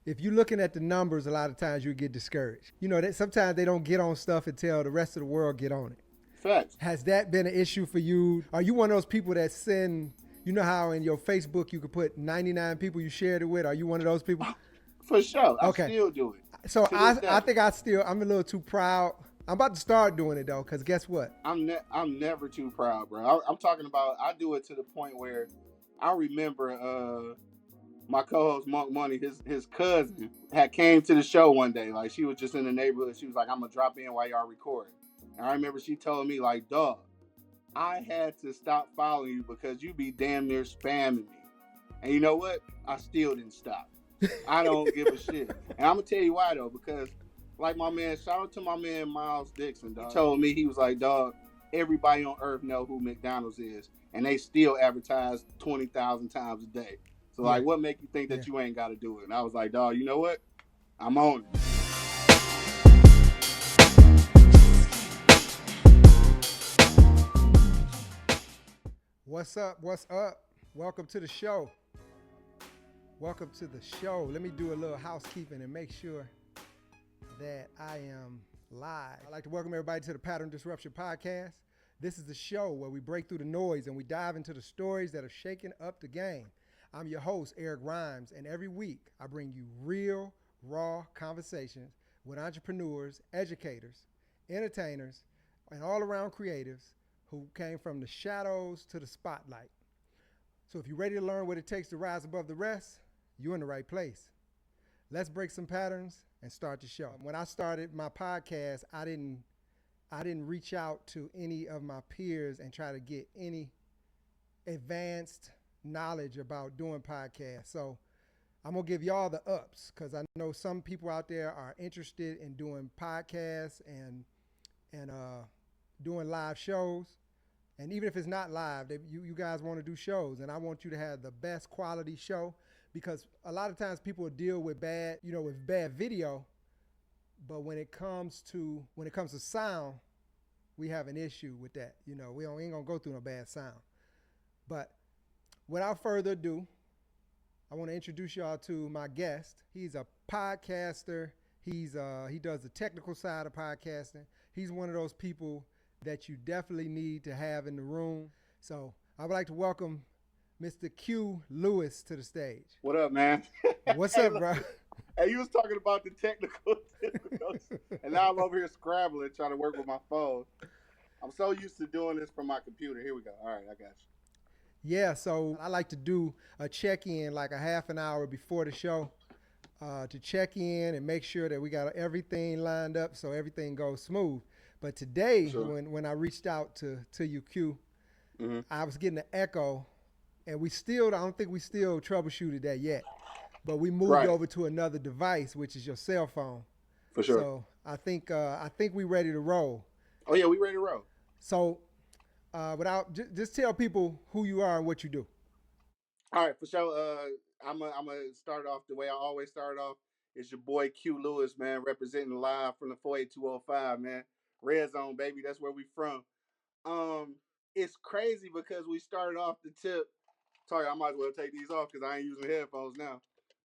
if you're looking at the numbers, a lot of times you get discouraged. You know, that sometimes they don't get on stuff until the rest of the world get on it. Facts. Has that been an issue for you? Are you one of those people that send, you know how in your Facebook you could put 99 people you shared it with? Are you one of those people? For sure. Okay. I still do it. So I think I'm a little too proud. I'm about to start doing it though, because guess what? I'm never too proud, bro. I'm talking about, I do it to the point where I remember my co-host Monk Money, his cousin had came to the show one day. Like, she was just in the neighborhood. She was like, I'm gonna drop in while y'all recording. And I remember she told me, like, dog, I had to stop following you because you be damn near spamming me. And you know what? I still didn't stop. I don't give a shit. And I'm gonna tell you why though, because like my man, shout out to my man Miles Dixon, dog. He told me, he was like, dog, everybody on earth know who McDonald's is, and they still advertise 20,000 times a day. So like, what make you think that you ain't got to do it? And I was like, dog, you know what? I'm on it. What's up? What's up? Welcome to the show. Welcome to the show. Let me do a little housekeeping and make sure that I am live. I'd like to welcome everybody to the Disruption Podcast. This is the show where we break through the noise and we dive into the stories that are shaking up the game. I'm your host, Eric Rhymes, and every week I bring you real, raw conversations with entrepreneurs, educators, entertainers, and all-around creatives who came from the shadows to the spotlight. So if you're ready to learn what it takes to rise above the rest, you're in the right place. Let's break some patterns and start the show. When I started my podcast, I didn't reach out to any of my peers and try to get any advanced knowledge about doing podcasts. So I'm gonna give y'all the ups, because I know some people out there are interested in doing podcasts and doing live shows. And even if it's not live, you guys want to do shows, and I want you to have the best quality show, because a lot of times people deal with bad video, but when it comes to sound, we have an issue with that. You know, we ain't gonna go through no bad sound. But without further ado, I want to introduce y'all to my guest. He's a podcaster. He does the technical side of podcasting. He's one of those people that you definitely need to have in the room. So I would like to welcome Mr. Q Lewis to the stage. What up, man? What's up, bro? Hey, you was talking about the technical and now I'm over here scrambling, trying to work with my phone. I'm so used to doing this from my computer. Here we go. All right, I got you. Yeah, so I like to do a check-in like a half an hour before the show to check in and make sure that we got everything lined up so everything goes smooth. But today, when I reached out to you, Q, I was getting an echo, and I don't think we still troubleshooted that yet. But we moved over to another device, which is your cell phone. For sure. So I think we're ready to roll. Oh yeah, we ready to roll. So just tell people who you are and what you do. All right, for sure. I'm gonna start off the way I always start off. It's your boy Q Lewis, man, representing live from the 48205, man. Red Zone, baby. That's where we from. It's crazy because we started off the tip. Sorry, I might as well take these off because I ain't using headphones now.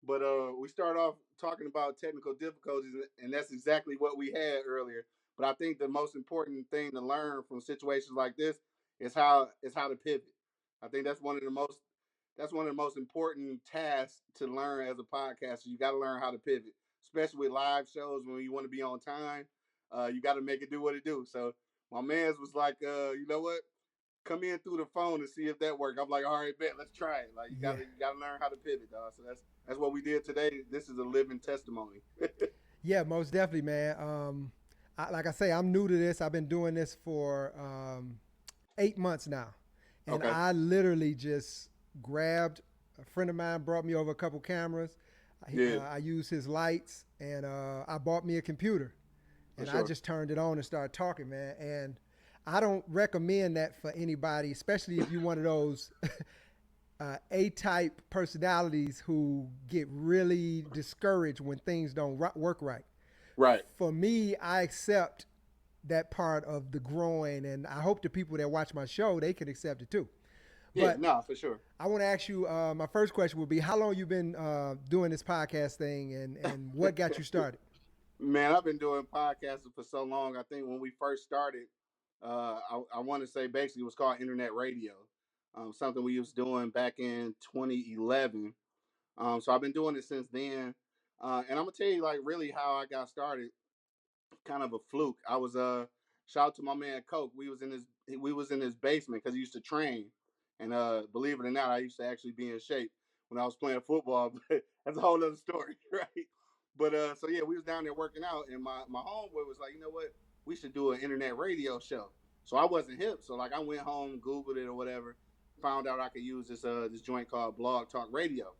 But we started off talking about technical difficulties, and that's exactly what we had earlier. But I think the most important thing to learn from situations like this is how to pivot. I think that's one of the most important tasks to learn as a podcaster. You got to learn how to pivot, especially with live shows when you want to be on time. You got to make it do what it do. So my man's was like, you know what? Come in through the phone and see if that works. I'm like, all right, bet, let's try it. Like, you gotta learn how to pivot, dog. So that's what we did today. This is a living testimony. Yeah, most definitely, man. Like I say, I'm new to this. I've been doing this for 8 months now, and I literally just grabbed. A friend of mine brought me over a couple cameras. I used his lights, and I bought me a computer. And I just turned it on and started talking, man. And I don't recommend that for anybody, especially if you're one of those A-type personalities who get really discouraged when things don't work right. Right. For me, I accept that part of the growing, and I hope the people that watch my show, they can accept it too. Yeah, But no, for sure. I want to ask you. My first question would be, how long you been doing this podcast thing, and what got you started? Man, I've been doing podcasting for so long. I think when we first started, I want to say basically it was called internet radio, something we was doing back in 2011. So I've been doing it since then. And I'm gonna tell you like really how I got started. Kind of a fluke. I was shout out to my man Coke. We was in his basement because he used to train, and believe it or not, I used to actually be in shape when I was playing football. But that's a whole other story, right? But so yeah, we was down there working out, and my homeboy was like, you know what, we should do an internet radio show. So I wasn't hip, so like I went home, googled it or whatever, found out I could use this joint called Blog Talk Radio.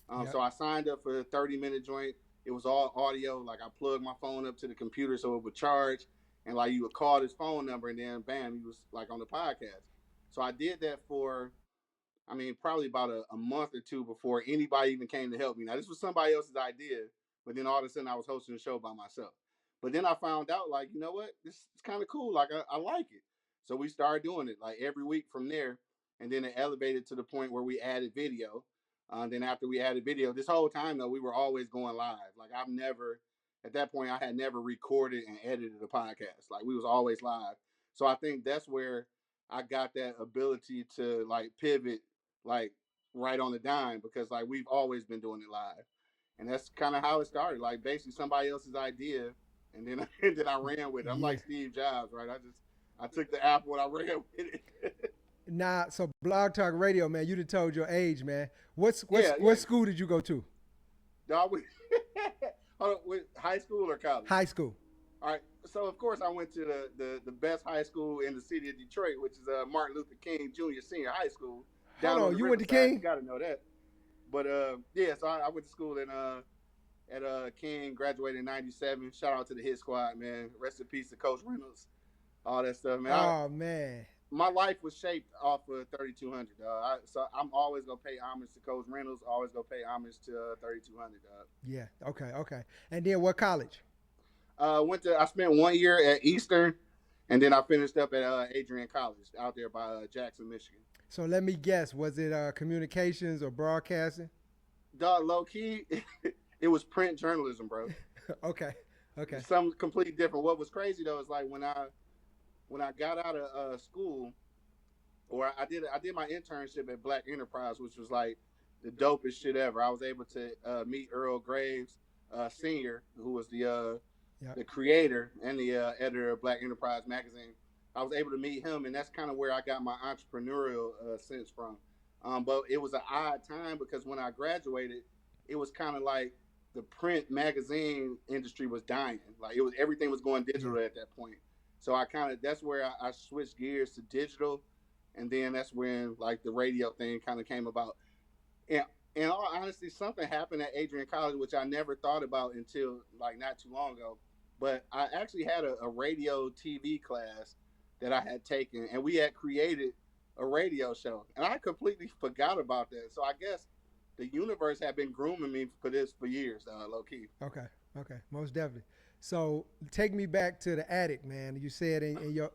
Yep. So I signed up for a 30-minute joint. It was all audio. Like I plugged my phone up to the computer so it would charge, and like you would call this phone number, and then bam, you was like on the podcast. So I did that for, I mean, probably about a month or two before anybody even came to help me. Now this was somebody else's idea, but then all of a sudden I was hosting the show by myself. But then I found out, like, you know what, this is kind of cool. Like I like it. So we started doing it like every week from there, and then it elevated to the point where we added video. Then after we added video, this whole time though, we were always going live. Like I've never, at that point, I had never recorded and edited a podcast. Like we was always live. So I think that's where I got that ability to like pivot, like right on the dime, because like we've always been doing it live, and that's kind of how it started. Like basically somebody else's idea, and then and then I ran with it. I'm Yeah. like Steve Jobs, right? I took the apple and I ran with it. Nah. So Blog Talk Radio, man. You done told your age, man. What Yeah. school did you go to? Dog, hold on, high school or college? High school. All right. So of course I went to the best high school in the city of Detroit, which is Martin Luther King Jr. Senior High School Hold down on on. the You went to riverside. You King? got to know that. But yeah, so I went to school at King, graduated in '97. Shout out to the Hit Squad, man. Rest in peace to Coach Reynolds, all that stuff, man. Oh man. My life was shaped off of 3200. So I'm always gonna pay homage to Coach Reynolds. Always gonna pay homage to 3200. Yeah. Okay. Okay. And then what college? I spent 1 year at Eastern, and then I finished up at Adrian College out there by Jackson, Michigan. So let me guess. Was it communications or broadcasting? Dog, low key, it was print journalism, bro. Okay. Okay. Something completely different. What was crazy though is like when I got out of school, or I did my internship at Black Enterprise, which was like the dopest shit ever. I was able to meet Earl Graves, Senior, who was Yep. the creator and the editor of Black Enterprise magazine. I was able to meet him, and that's kind of where I got my entrepreneurial sense from. But it was an odd time because when I graduated, it was kind of like the print magazine industry was dying. Like everything was going digital at that point. So that's where I switched gears to digital, and then that's when like the radio thing kind of came about. And in all honesty, something happened at Adrian College which I never thought about until like not too long ago. But I actually had a radio TV class that I had taken, and we had created a radio show, and I completely forgot about that. So I guess the universe had been grooming me for this for years, low key. Okay. Okay. Most definitely. So take me back to the attic, man. You said in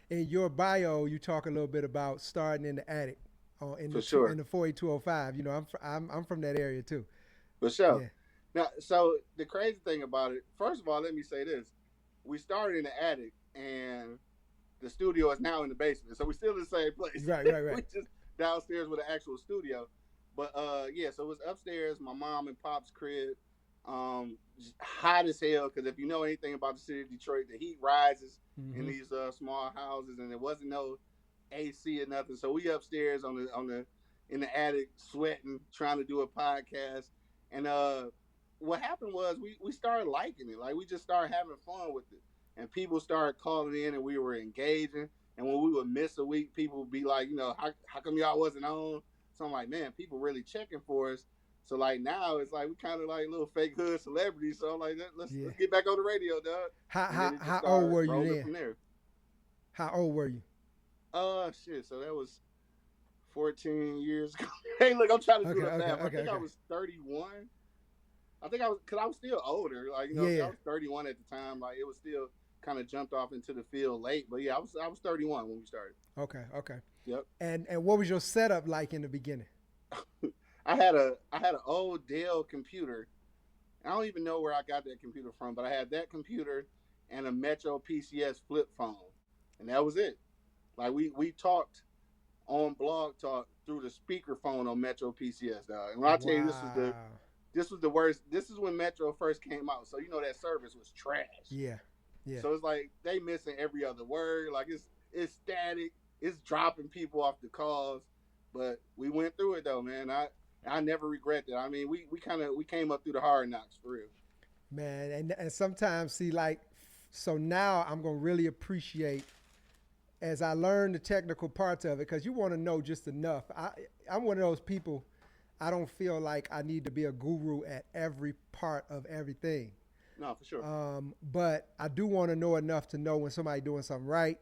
your bio, you talk a little bit about starting in the attic, For sure. in the 48205. You know, I'm from that area too. For sure. Yeah. Now, so the crazy thing about it, first of all, let me say this: we started in the attic, and the studio is now in the basement, so we're still in the same place. Right. We just downstairs with an actual studio. But yeah, so it was upstairs, my mom and pop's crib. Hot as hell, because if you know anything about the city of Detroit, the heat rises in these small houses, and there wasn't no AC or nothing. So we upstairs in the attic, sweating, trying to do a podcast. And what happened was we started liking it. Like we just started having fun with it, and people started calling in, and we were engaging. And when we would miss a week, people would be like, you know, how come y'all wasn't on? So I'm like, man, people really checking for us. So like now it's like we kind of like little fake hood celebrities. So I'm like, let's get back on the radio, dog. How old were you then? From there. How old were you? Shit. So that was 14 years ago. Hey, look, I'm trying to do the math. I think I was 31. I think because I was still older. Like, you know, I was 31 at the time. Like, it was still kind of jumped off into the field late. But yeah, I was 31 when we started. Okay. Yep. And what was your setup like in the beginning? I had an old Dell computer. I don't even know where I got that computer from, but I had that computer and a Metro PCS flip phone, and that was it. Like we talked on Blog Talk through the speakerphone on Metro PCS, dog. And when I tell you Wow. this was the worst. This is when Metro first came out, so you know that service was trash. Yeah. Yeah. So it's like they missing every other word. Like it's static. It's dropping people off the calls. But we went through it though, man. I never regret that. I mean, we came up through the hard knocks for real. Man, and sometimes see like so now I'm gonna really appreciate as I learn the technical parts of it because you want to know just enough. I'm one of those people. I don't feel like I need to be a guru at every part of everything. No, for sure. But I do want to know enough to know when somebody doing something right.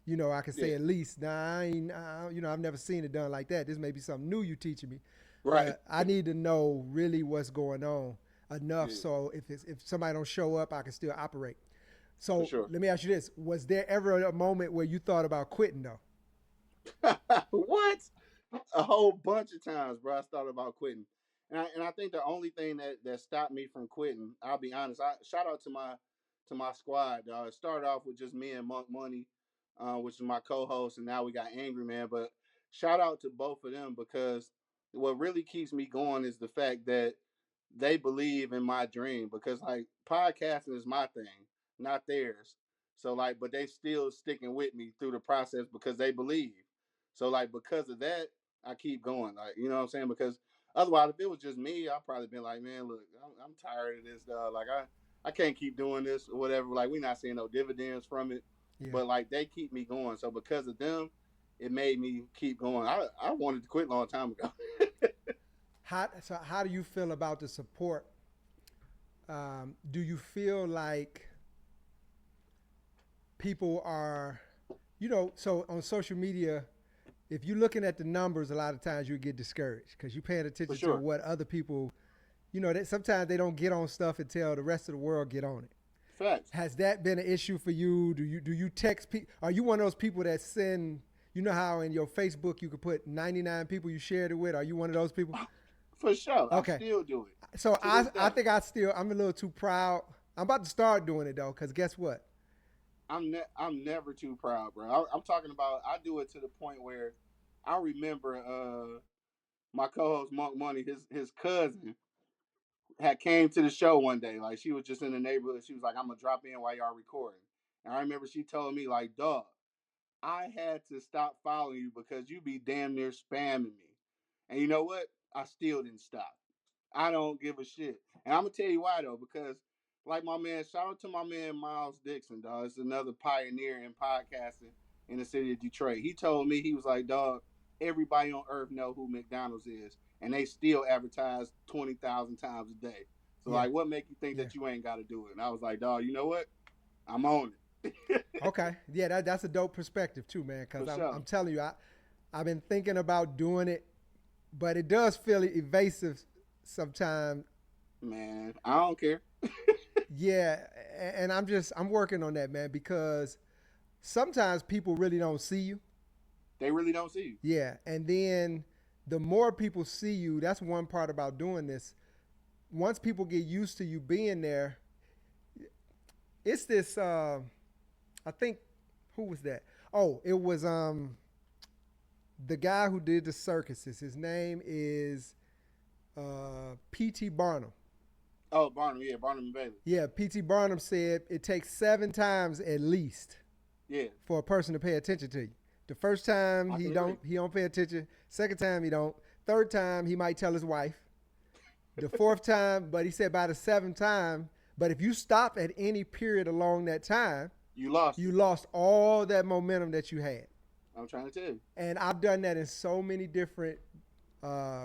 You know, I can say at least, nah, I've never seen it done like that. This may be something new you teaching me. Right. I need to know really what's going on enough so if somebody don't show up, I can still operate. So let me ask you this. Was there ever a moment where you thought about quitting though? What? A whole bunch of times, bro. I thought about quitting. And I think the only thing that stopped me from quitting, I'll be honest, I shout out to my squad. It started off with just me and Monk Money, which is my co-host, and now we got Angry Man. But shout out to both of them because what really keeps me going is the fact that they believe in my dream because like podcasting is my thing, not theirs. So like, but they still sticking with me through the process because they believe. So like because of that, I keep going. Like you know what I'm saying? Because otherwise, if it was just me, I'd probably been like, man, look, I'm tired of this, dog. Like I can't keep doing this or whatever. Like we're not seeing no dividends from it. Yeah. But like they keep me going. So because of them, it made me keep going. I wanted to quit a long time ago. How do you feel about the support? Do you feel like people are, so on social media, if you're looking at the numbers, a lot of times you get discouraged because you're paying attention to what other people, that sometimes they don't get on stuff until the rest of the world get on it. Facts. Has that been an issue for you? Do you text people? Are you one of those people that send, how in your Facebook you could put 99 people you shared it with? Are you one of those people? For sure. Okay. I still do it. So I think I'm a little too proud. I'm about to start doing it though, because guess what? I'm never too proud, bro. I'm talking about I do it to the point where I remember my co-host Monk Money, his cousin had came to the show one day. Like she was just in the neighborhood. She was like, I'm gonna drop in while y'all recording. And I remember she told me, like, dog, I had to stop following you because you be damn near spamming me. And you know what? I still didn't stop. I don't give a shit. And I'm gonna tell you why though, because like my man, shout out to my man Miles Dixon, dog. It's another pioneer in podcasting in the city of Detroit. He told me, he was like, dog, everybody on earth know who McDonald's is, and they still advertise 20,000 times a day. So like, what make you think that you ain't got to do it? And I was like, dog, you know what? I'm on it. Okay, yeah, that's a dope perspective too, man. Because I'm telling you, I've been thinking about doing it, but it does feel evasive sometimes. Man, I don't care. Yeah, and I'm working on that, man, because sometimes people really don't see you. They really don't see you. Yeah, and then the more people see you, that's one part about doing this. Once people get used to you being there, it's this, I think, who was that? Oh, it was the guy who did the circuses. His name is P.T. Barnum. Oh, Barnum, yeah, Barnum and Bailey. Yeah, P.T. Barnum said it takes 7 times at least for a person to pay attention to you. The first time he don't pay attention. Second time he don't. Third time he might tell his wife. The fourth time, but he said by the 7th time, but if you stop at any period along that time, you lost all that momentum that you had. I'm trying to tell you. And I've done that in so many different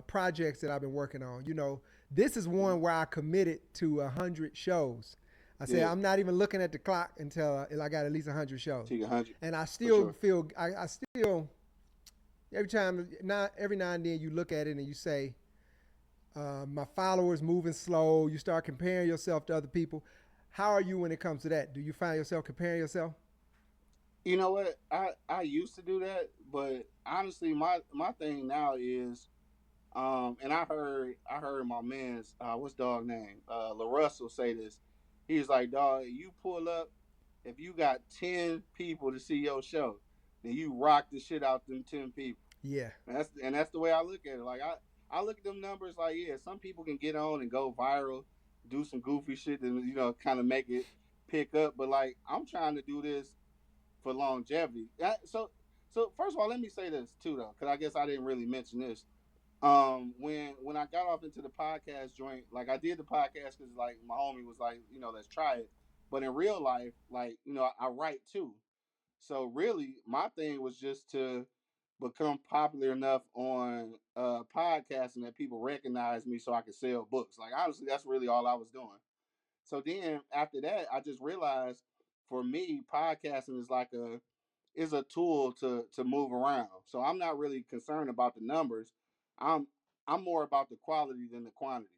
projects that I've been working on. This is one where I committed to 100 shows. I said, I'm not even looking at the clock until I got at least 100 shows. 100. And I still feel, I still, every now and then you look at it and you say, my followers moving slow. You start comparing yourself to other people. How are you when it comes to that? Do you find yourself comparing yourself? You know what? I used to do that, but honestly, my thing now is and I heard my man's what's dog name LaRussell say this. He's like, dog, you pull up if you got 10 people to see your show, then you rock the shit out them 10 people. Yeah. And that's the way I look at it. Like I look at them numbers like, yeah, some people can get on and go viral, do some goofy shit and kind of make it pick up. But like I'm trying to do this for longevity. So first of all, let me say this too though, because I guess I didn't really mention this. When I got off into the podcast joint, like I did the podcast because like my homie was like, let's try it. But in real life, like I write too. So really, my thing was just to become popular enough on podcasting that people recognize me so I could sell books. Like honestly, that's really all I was doing. So then after that, I just realized for me, podcasting is a tool to move around. So I'm not really concerned about the numbers. I'm I'm more about the quality than the quantity.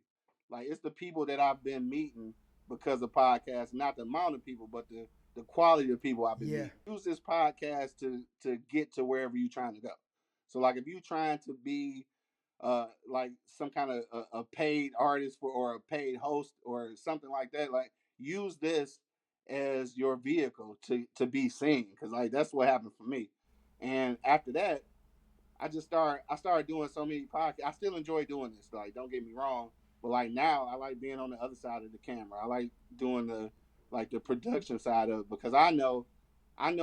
Like it's the people that I've been meeting because of podcasts, not the amount of people, but the quality of people I've been Yeah. meeting. Use this podcast to get to wherever you're trying to go. So like if you're trying to be like some kind of a paid artist or a paid host or something like that, like use this as your vehicle to be seen, because like that's what happened for me. And after that, I started doing so many podcasts. I still enjoy doing this, like don't get me wrong, but like now I like being on the other side of the camera. I like doing the production side of it, because I know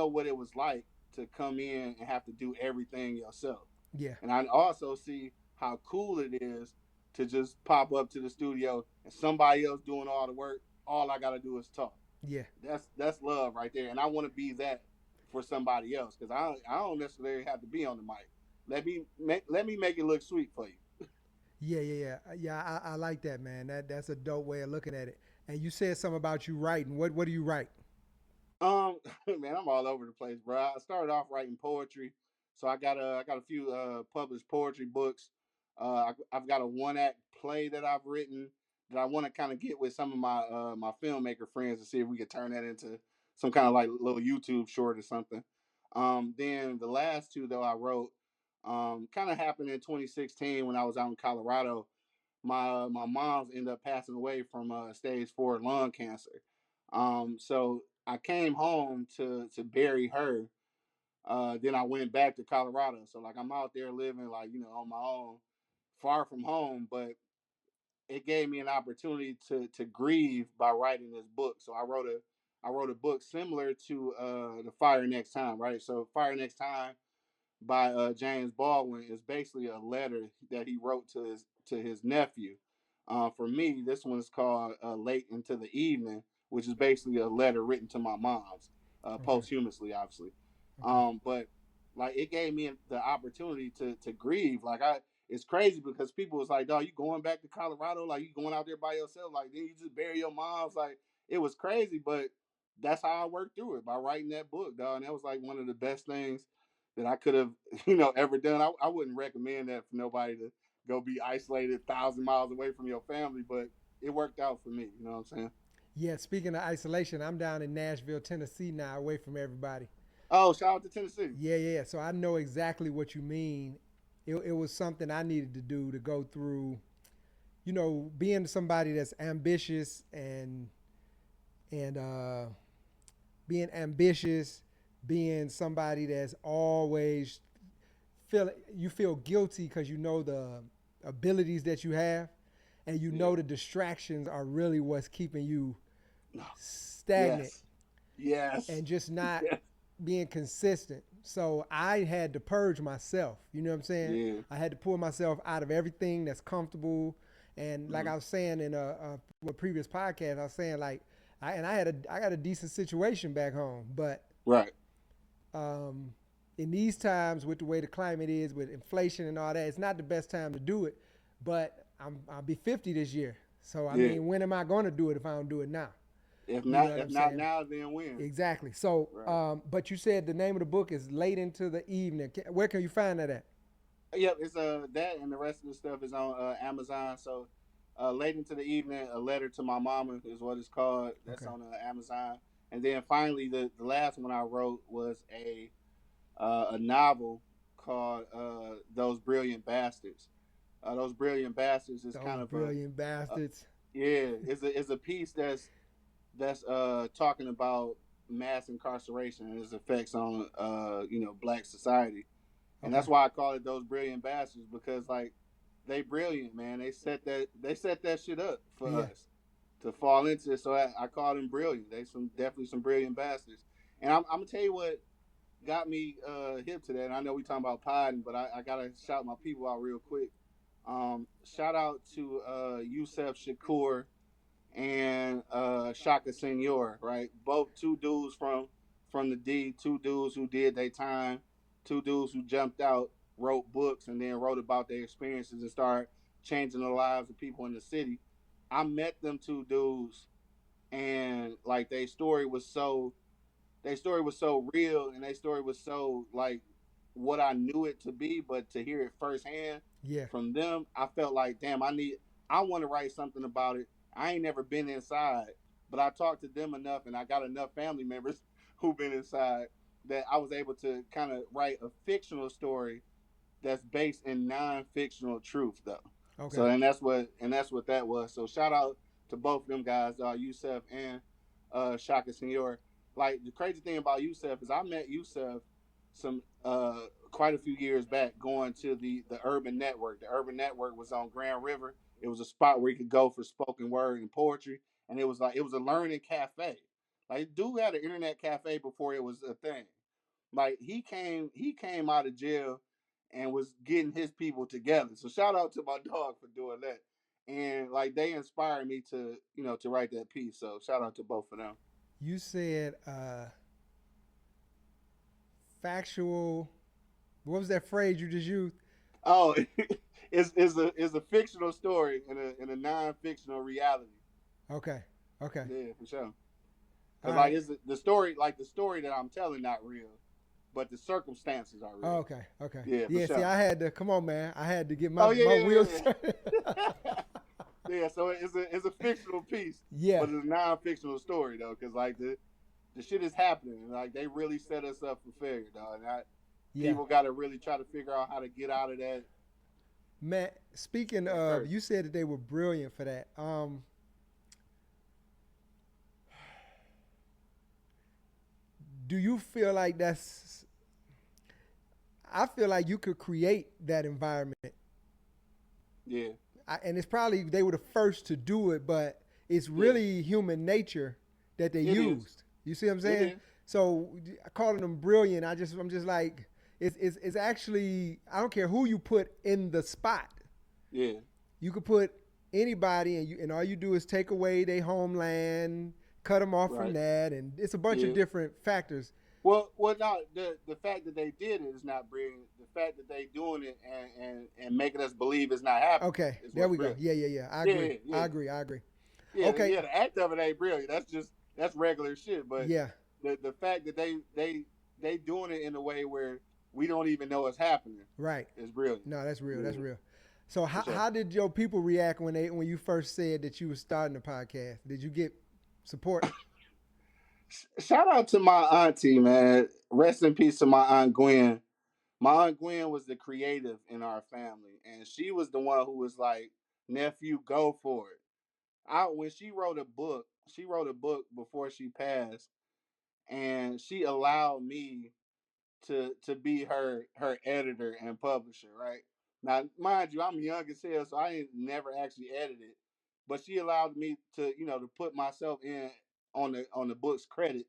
what it was like to come in and have to do everything yourself. Yeah. And I also see how cool it is to just pop up to the studio and somebody else doing all the work. All I gotta do is talk. Yeah. That's love right there. And I want to be that for somebody else, because I don't necessarily have to be on the mic. Let me make it look sweet for you. Yeah, yeah, yeah, yeah. I like that, man. That's a dope way of looking at it. And you said something about you writing. What do you write? Man, I'm all over the place, bro. I started off writing poetry, so I got a few published poetry books. I've got a one act play that I've written that I want to kind of get with some of my filmmaker friends to see if we could turn that into some kind of like little YouTube short or something. Then the last two though I wrote kind of happened in 2016 when I was out in Colorado. My mom's ended up passing away from stage 4 lung cancer. So I came home to bury her. Then I went back to Colorado. So like I'm out there living like on my own, far from home. But it gave me an opportunity to grieve by writing this book. So I wrote a book similar to the Fire Next Time, right? So Fire Next Time by James Baldwin is basically a letter that he wrote to his nephew. For me, this one is called "Late into the Evening," which is basically a letter written to my mom's, Okay. posthumously, obviously. Okay. But like it gave me the opportunity to grieve. It's crazy because people was like, "Dog, you going back to Colorado? Like you going out there by yourself? Like then you just bury your mom's?" Like it was crazy, but that's how I worked through it by writing that book, dog. And that was like one of the best things that I could have, ever done. I wouldn't recommend that for nobody to go be isolated 1,000 miles away from your family, but it worked out for me. You know what I'm saying? Yeah. Speaking of isolation, I'm down in Nashville, Tennessee now, away from everybody. Oh, shout out to Tennessee. Yeah, yeah. So I know exactly what you mean. It was something I needed to do to go through. Being somebody that's ambitious and being ambitious, being somebody that's always feel guilty because you know the abilities that you have, and you Yeah. know the distractions are really what's keeping you No. stagnant Yes. Yes. and just not Yes. being consistent. So I had to purge myself. You know what I'm saying? Yeah. I had to pull myself out of everything that's comfortable. And like Mhm. I was saying in a previous podcast, I was saying like, I got a decent situation back home, but Right. um, in these times with the way the climate is, with inflation and all that, it's not the best time to do it. But I'll be 50 this year, so I Yeah. mean, when am I going to do it if I don't do it now? If You know not, what if I'm not saying? now, then when? Exactly. So, Right. but you said the name of the book is Late into the Evening. Where can you find that at? Yep. It's that and the rest of the stuff is on Amazon. So, late into the evening, a letter to my mama is what it's called. That's Okay. on Amazon. And then finally, the last one I wrote was a novel called Those Brilliant Bastards. Those Brilliant Bastards is kind Those of brilliant a bastards. yeah, is a piece that's talking about mass incarceration and its effects on black society. And Okay. that's why I call it Those Brilliant Bastards, because like they brilliant, man. They set that shit up for Yeah. us to fall into it. So I call them brilliant. They definitely some brilliant bastards. And I'm gonna tell you what got me hip to that. And I know we talking about podding, but I gotta shout my people out real quick. Shout out to Yusef Shakur and Shaka Senor, right? Both two dudes from the D, two dudes who did their time, two dudes who jumped out, wrote books, and then wrote about their experiences and started changing the lives of people in the city. I met them two dudes, and like their story was so real, and their story was so like what I knew it to be, but to hear it firsthand Yeah. from them, I felt like, damn, I want to write something about it. I ain't never been inside, but I talked to them enough, and I got enough family members who've been inside that I was able to kind of write a fictional story that's based in non-fictional truth, though. So Okay. and that's what that was. So shout out to both of them guys, Yusef and Shaka Senor. Like the crazy thing about Yusef is I met Yusef some quite a few years back going to the Urban Network. The Urban Network was on Grand River. It was a spot where you could go for spoken word and poetry, and it was a learning cafe. Like dude had an internet cafe before it was a thing. Like he came out of jail and was getting his people together. So shout out to my dog for doing that. And like they inspired me to write that piece. So shout out to both of them. You said factual. What was that phrase you just used? Oh, it's a fictional story in a non-fictional reality. Okay. Okay. Yeah, for sure. All Cause like right. the story that I'm telling not real, but the circumstances are Oh, real. okay. Okay. Yeah, for Yeah. See, sure. I had to come on, man. I had to get my Oh yeah, my yeah, wheels. yeah, yeah. Yeah, so it's a fictional piece, Yeah. but it's a non-fictional story though, because like the shit is happening, and like they really set us up for failure, dog. And Yeah. people got to really try to figure out how to get out of Matt, speaking that of, curse. you said that they were brilliant for that. Do you feel like that's? I feel like you could create that environment, Yeah, and it's probably they were the first to do it, but it's yeah, really human nature that they it is. used. You see what I'm It saying? is. So calling them brilliant, I'm just like it's actually I don't care who you put in the spot. Yeah, You could put anybody, and all you do is take away their homeland, cut them off from right. that, and it's a bunch of Yeah. different factors. Well, no. The fact that they did it is not brilliant. The fact that they doing it and making us believe it's not happening Okay, is there what's we go. brilliant. Yeah, yeah, yeah. I Yeah, agree. yeah, I agree. I agree. yeah, Okay. yeah. The act of it ain't brilliant. That's regular shit. But Yeah. the fact that they doing it in a way where we don't even know it's happening Right. is brilliant. No, that's real. That's Yeah, real. So for sure. how did your people react when you first said that you were starting a podcast? Did you get support? Shout out to my auntie, man. Rest in peace to my aunt Gwen. My aunt Gwen was the creative in our family, and she was the one who was like, "Nephew, go for it." When she wrote a book before she passed, and she allowed me to be her editor and publisher. Right now, mind you, I'm young as hell, so I ain't never actually edited, but she allowed me to put myself in on the book's credit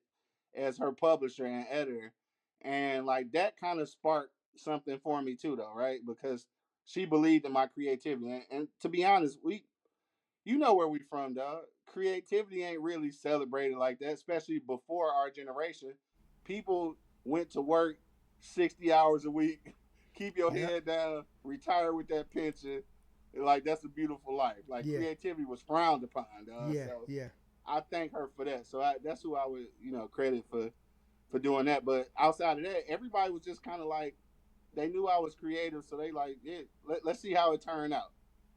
as her publisher and editor, and like that kind of sparked something for me too, though, right? Because she believed in my creativity, and to be honest, you know where we from, dog. Creativity ain't really celebrated like that, especially before our generation. People went to work 60 hours a week, keep your Yep. head down, retire with that pension. Like that's a beautiful life. Like Yeah. creativity was frowned upon, dog. Yeah. So Yeah. I thank her for that. So that's who I would credit for doing that. But outside of that, everybody was just kind of like they knew I was creative, so they like, yeah, let's see how it turned out.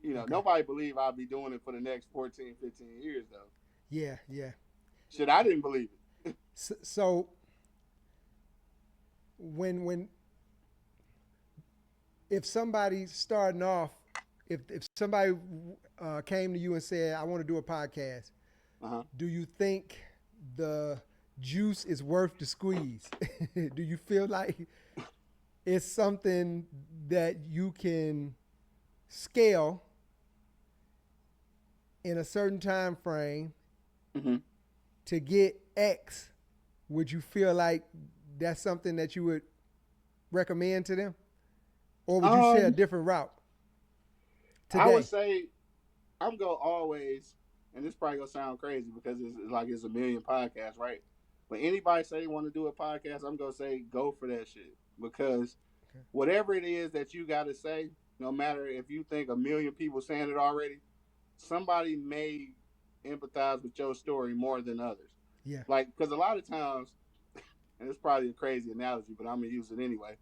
Okay. Nobody believed I'd be doing it for the next 14, 15 years though. Yeah. Yeah. Shit, I didn't believe it. So when if somebody's starting off, if somebody came to you and said, "I want to do a podcast," Uh-huh. do you think the juice is worth the squeeze? Do you feel like it's something that you can scale in a certain time frame Mm-hmm. to get X? Would you feel like that's something that you would recommend to them? Or would you say a Um, different route I would today? say I'm gonna always, and this probably gonna sound crazy because it's like it's a million podcasts, right? But anybody say they want to do a podcast, I'm gonna say go for that shit because Okay. whatever it is that you got to say, no matter if you think a million people saying it already, somebody may empathize with your story more than others. Yeah. Like, because a lot of times, and it's probably a crazy analogy, but I'm gonna use it anyway.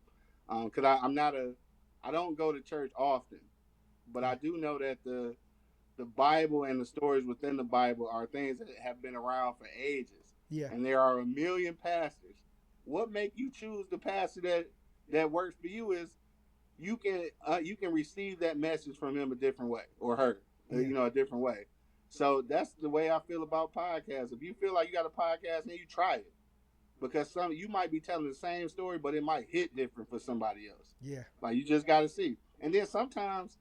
Because I'm not a, I don't go to church often, but Yeah. I do know that the Bible and the stories within the Bible are things that have been around for ages, Yeah. and there are a million pastors. What make you choose the pastor that works for you is you can receive that message from him a different way or her, Yeah. a different way. So that's the way I feel about podcasts. If you feel like you got a podcast, then you try it because some you might be telling the same story, but it might hit different for somebody else. Yeah. Like you just got to see. And then sometimes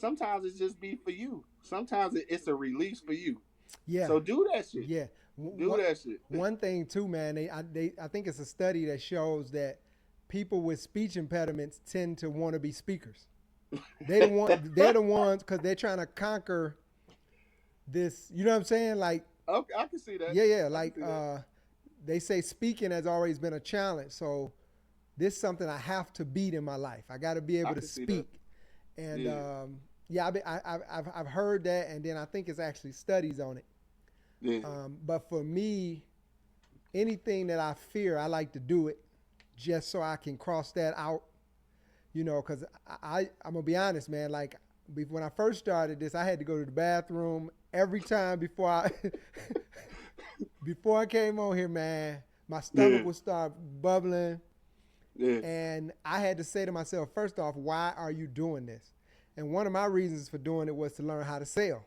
it's just be for you. Sometimes it's a release for you. Yeah. So do that shit. Yeah. Do that shit. One thing too, man. I think it's a study that shows that people with speech impediments tend to want to be speakers. They're the ones because they're trying to conquer this. You know what I'm saying? Like, Okay, I can see that. yeah, yeah. I can Like, see that. they say speaking has always been a challenge. So this is something I have to beat in my life. I got to be I able to can see that. speak. And Yeah. yeah, I've heard that, and then I think it's actually studies on it. Yeah. But for me, anything that I fear, I like to do it just so I can cross that out. You know, because I'm gonna be honest, man. Like when I first started this, I had to go to the bathroom every time before I before I came on here, man. My stomach Yeah. would start bubbling. Yeah. And I had to say to myself, first off, why are you doing this? And one of my reasons for doing it was to learn how to sell.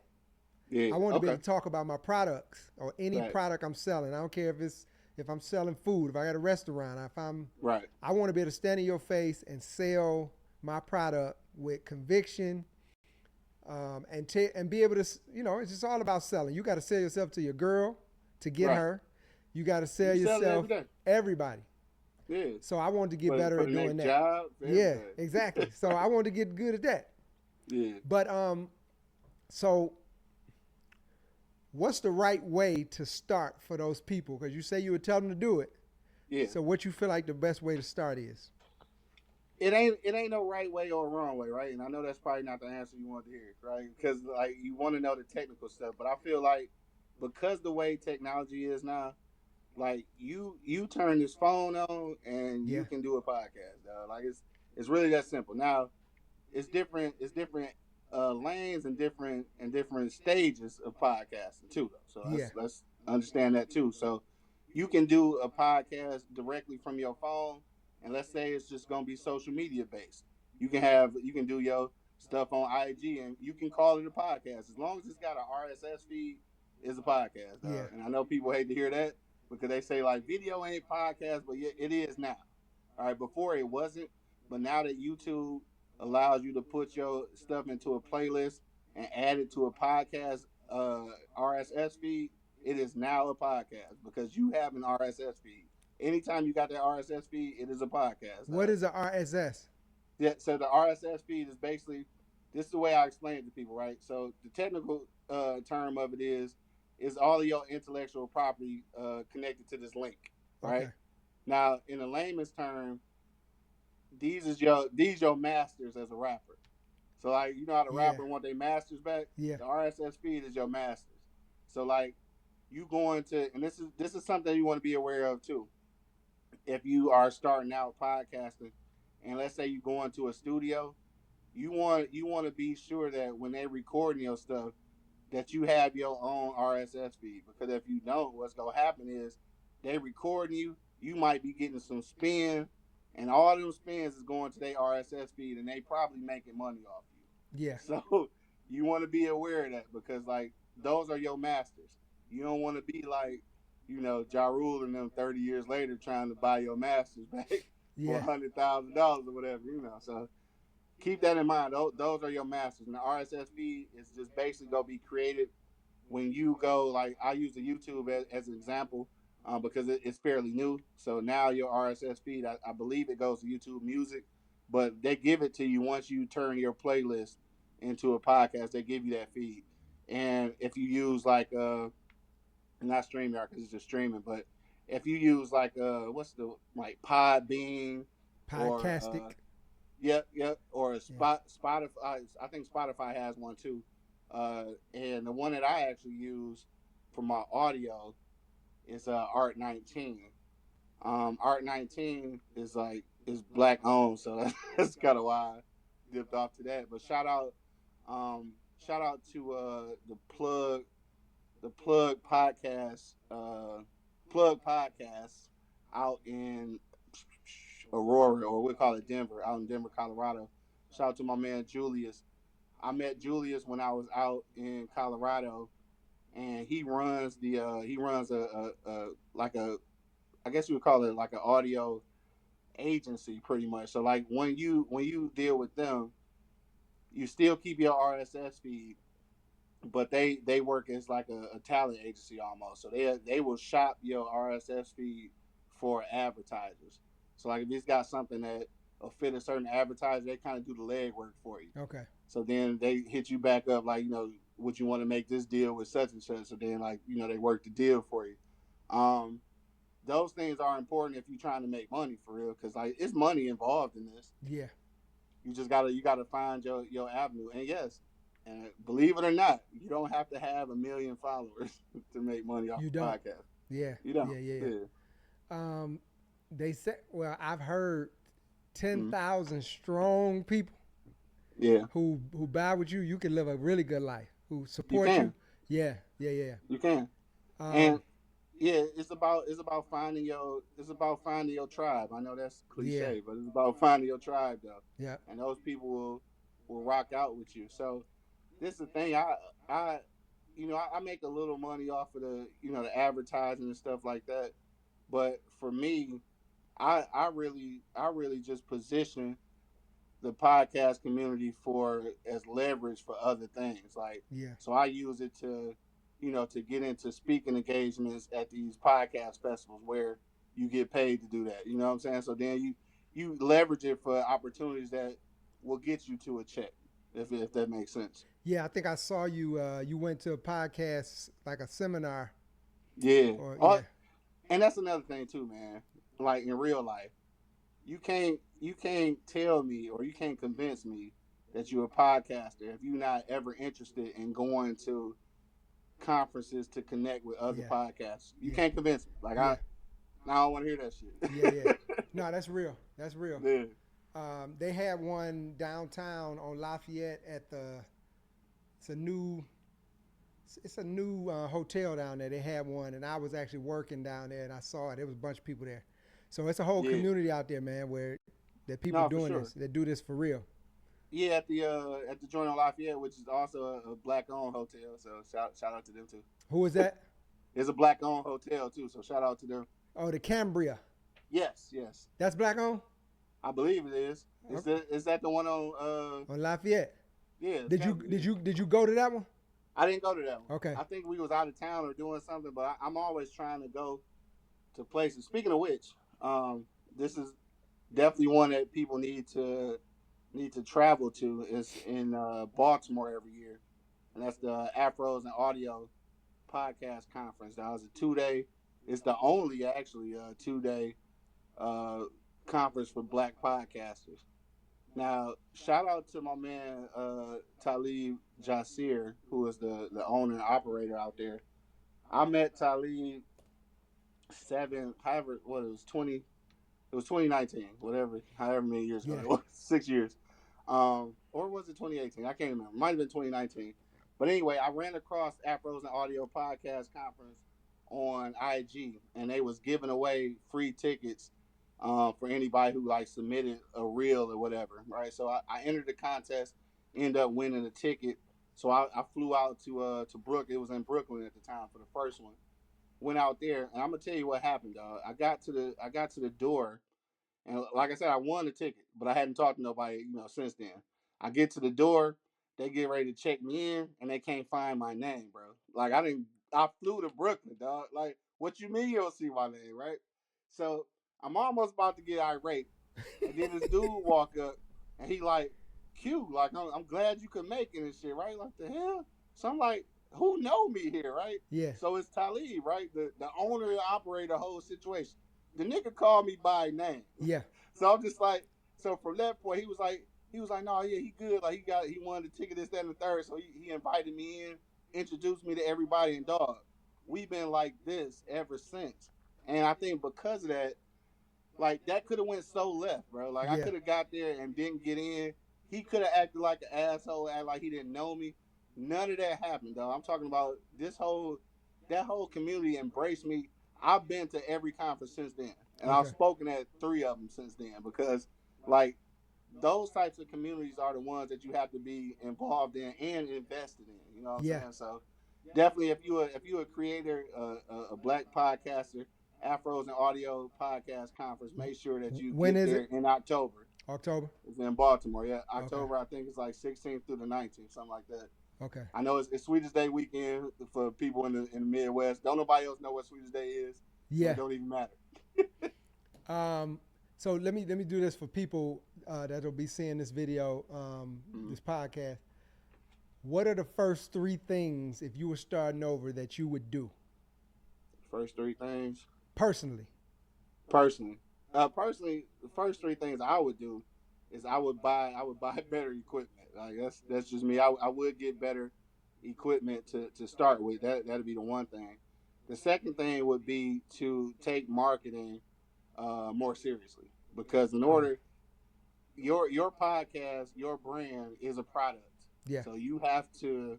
Yeah. I wanted to be Okay. able to talk about my products or any Right. product I'm selling. I don't care if I'm selling food, if I got a restaurant, Right. I want to be able to stand in your face and sell my product with conviction, and be able to, it's just all about selling. You got to sell yourself to your girl to get Right. her. You got to sell You sell it yourself every day. everybody. Yeah. So I wanted to get better for at the doing next that. job. For Yeah, everything. exactly. So I wanted to get good at that. Yeah. But so what's the right way to start for those people? Because you say you would tell them to do it. Yeah. So what you feel like the best way to start is? It ain't no right way or wrong way, right? And I know that's probably not the answer you want to hear, right? Because like you want to know the technical stuff, but I feel like because the way technology is now, like you turn this phone on and Yeah, you can do a podcast, dog. Like it's really that simple. Now it's different lanes and different stages of podcasting too, though. So yeah, let's understand that too. So you can do a podcast directly from your phone, and let's say it's just gonna be social media based. You can do your stuff on IG, and you can call it a podcast as long as it's got an RSS feed. Is a podcast, yeah, and I know people hate to hear that because they say like video ain't podcast, but yeah, it is now. All right, before it wasn't, but now that YouTube allows you to put your stuff into a playlist and add it to a podcast RSS feed, it is now a podcast because you have an RSS feed. Anytime you got that RSS feed, it is a podcast. What is a RSS? Yeah, so the RSS feed is basically this is the way I explain it to people, right? So the technical term of it is all of your intellectual property connected to this link, right? Okay. Now, in a layman's term, these your masters as a rapper. So like you know how the Yeah, rapper want their masters back? yeah, The RSS feed is your masters. So like you going to and this is something you want to be aware of too. If you are starting out podcasting and let's say you go into a studio, you want to be sure that when they recording your stuff that you have your own RSS feed because if you don't, what's gonna happen is they recording you. You might be getting some spin, and all them spins is going to their RSS feed, and they probably making money off you. Yeah. So you want to be aware of that because like those are your masters. You don't want to be like, Ja Rule and them 30 years later trying to buy your masters back for Yeah. $100,000 or whatever. So keep that in mind. Those are your masters. And the RSS feed is just basically gonna be created when you go. Like I use the YouTube as an example because it's fairly new. So now your RSS feed, I believe it goes to YouTube Music, but they give it to you once you turn your playlist into a podcast. They give you that feed, and if you use like not StreamYard because it's just streaming, but if you use like what's the like Podbean or Podcastic. yep, or Yeah. Spotify. I think Spotify has one too. And the one that I actually use for my audio is Art 19. Art 19 is black owned, so that's kind of why I dipped off to that. But shout out to the plug podcast out in Aurora, or we call it Denver, out in Denver, Colorado. Shout out to my man Julius. I met Julius when I was out in Colorado, and he runs a like a, I guess you would call it like an audio agency pretty much. So like when you deal with them, you still keep your RSS feed, but they work as like a talent agency almost. So they will shop your RSS feed for advertisers. So like if it's got something that will fit a certain advertiser, they kind of do the legwork for you. Okay. So then they hit you back up like, would you want to make this deal with such and such? So then like, they work the deal for you. Um, those things are important if you're trying to make money for real, because like it's money involved in this. Yeah. You gotta find your avenue. And yes, and believe it or not, you don't have to have 1 million followers to make money off You a don't. podcast. Yeah. You don't. Yeah. Um, they said. Well, I've heard Mhm. 10,000 strong people Yeah, who buy with you. You can live a really good life. Who you support you. can. Yeah. Yeah. You can. Um. And yeah, it's about finding your tribe. I know that's Yeah. cliche, but it's about finding your tribe though. Yeah. And those people will rock out with you. So this is the thing. I I make a little money off of the advertising and stuff like that. But for me, I really just position the podcast community for as leverage for other things. Like, Yeah. so I use it to get into speaking engagements at these podcast festivals where you get paid to do that. You know what I'm saying? So then you leverage it for opportunities that will get you to a check, if that makes sense. Yeah. I think I saw you. You went to a podcast, like a seminar, Yeah. or Oh, yeah. and that's another thing too, man. Like in real life, you can't tell me or you can't convince me that you're a podcaster if you're not ever interested in going to conferences to connect with other Yeah. podcasts. You Yeah. can't convince me. Like Yeah. I don't want to hear that Yeah. shit. No, that's real. That's real. Yeah. They had one downtown on Lafayette at the. It's a new. It's a new hotel down there. They had one, and I was actually working down there, and I saw it. There was a bunch of people there. So it's a whole Yeah. community out there, man, where that people No, for doing sure. this. That do this for real. Yeah, at the joint on Lafayette, which is also a black owned hotel. So shout out to them too. Who was that? It's a black owned hotel too. So shout out to them. Oh, the Cambria. Yes. That's black owned I believe it is. Is that the one on Lafayette. yeah? Did you go to that one? I didn't go to that one. Okay. I think we was out of town or doing something, but I'm always trying to go to places. Speaking of which, this is definitely one that people need to travel to. Is in Baltimore every year, and that's the Afros and Audio Podcast Conference. That was a 2 day. It's the only actually 2 day conference for Black podcasters. Now, shout out to my man Talib Jasir, who is the owner and operator out there. I met Talib however, what it was 2019, however many years ago Yeah. it was, 6 years, or was it 2018? I can't remember. Might have been 2019. But anyway, I ran across Afros and Audio Podcast Conference on IG, and they was giving away free tickets for anybody who like submitted a reel or whatever, right? So I entered the contest, ended up winning a ticket. So I flew out to Brooklyn. It was in Brooklyn at the time for the first one. Went out there, and I'm gonna tell you what happened, dog. I got to the door, and like I said, I won the ticket, but I hadn't talked to nobody, since then. I get to the door, they get ready to check me in, and they can't find my name, bro. Like I flew to Brooklyn, dog. Like, what you mean you don't see my name, right? So I'm almost about to get irate, and then this dude walk up, and he like, Q, like I'm glad you could make it and shit, right? Like the hell. So I'm like, who know me here, right? Yeah. So it's Talib, right? The owner and operator, the whole situation. The nigga called me by name. Yeah. So I'm just like, so from that point, he was like, no, yeah, he good. Like he wanted the ticket, this, that, and the third. So he invited me in, introduced me to everybody, and dog, we've been like this ever since. And I think because of that, like that could have went so left, bro. Like I Yeah. could have got there and didn't get in. He could have acted like an asshole, act like he didn't know me. None of that happened, though. I'm talking about that whole community embraced me. I've been to every conference since then, and I've Okay. spoken at 3 of them since then because, like, those types of communities are the ones that you have to be involved in and invested in. You know what I'm Yeah. saying? So definitely, if you a creator, a black podcaster, Afros and Audio Podcast Conference, make sure that you When get is there it? in October. October. It's in Baltimore. Yeah, Okay. October. I think it's like 16th through the 19th, something like that. Okay. I know it's Sweetest Day weekend for people in the Midwest. Don't nobody else know what Sweetest Day is. So Yeah. it don't even matter. So let me do this for people that'll be seeing this video, this podcast. What are the first 3 things if you were starting over that you would do First 3 things. personally? Personally, the first 3 things I would do is I would buy better equipment. Like that's just me. I would get better equipment to start with. That'd be the one thing. The second thing would be to take marketing more seriously, because in order your podcast, your brand is a product. Yeah. So you have to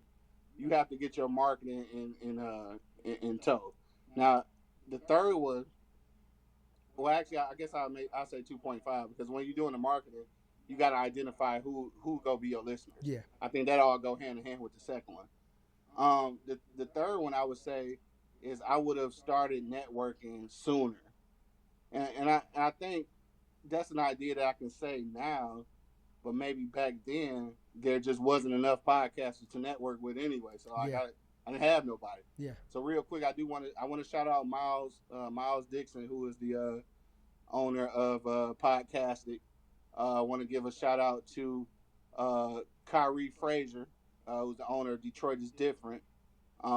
get your marketing in tow. Now, the third one, well, actually, I guess I'll say 2.5, because when you're doing the marketing, you got to identify who go be your listeners. Yeah. I think that all go hand in hand with the second one. The third one I would say is I would have started networking sooner, and I think that's an idea that I can say now, but maybe back then there just wasn't enough podcasters to network with anyway. So I didn't have nobody. Yeah. So real quick, I want to shout out Miles Dixon, who is the owner of Podcastic. I want to give a shout out to Kyrie Frazier, who's the owner of Detroit is Different,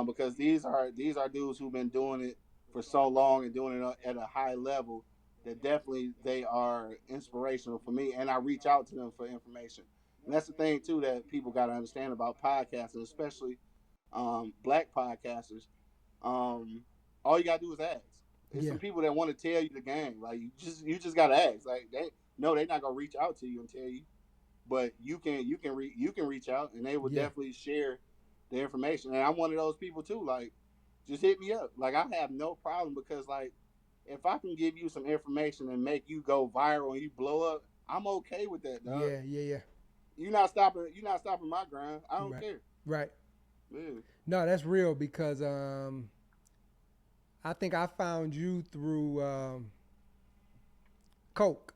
because these are dudes who've been doing it for so long and doing it at a high level that definitely they are inspirational for me, and I reach out to them for information. And that's the thing too that people got to understand about podcasting, especially black podcasters. All you gotta do is ask. There's some people that want to tell you the game. Like you just gotta ask. Like they're not gonna reach out to you and tell you, but you can reach out, and they will definitely share the information. And I'm one of those people too. Like, just hit me up. Like I have no problem, because like if I can give you some information and make you go viral and you blow up, I'm okay with that, dog. Yeah. You're not stopping my grind. I don't care. Right. Yeah. No, that's real, because I think I found you through Coke.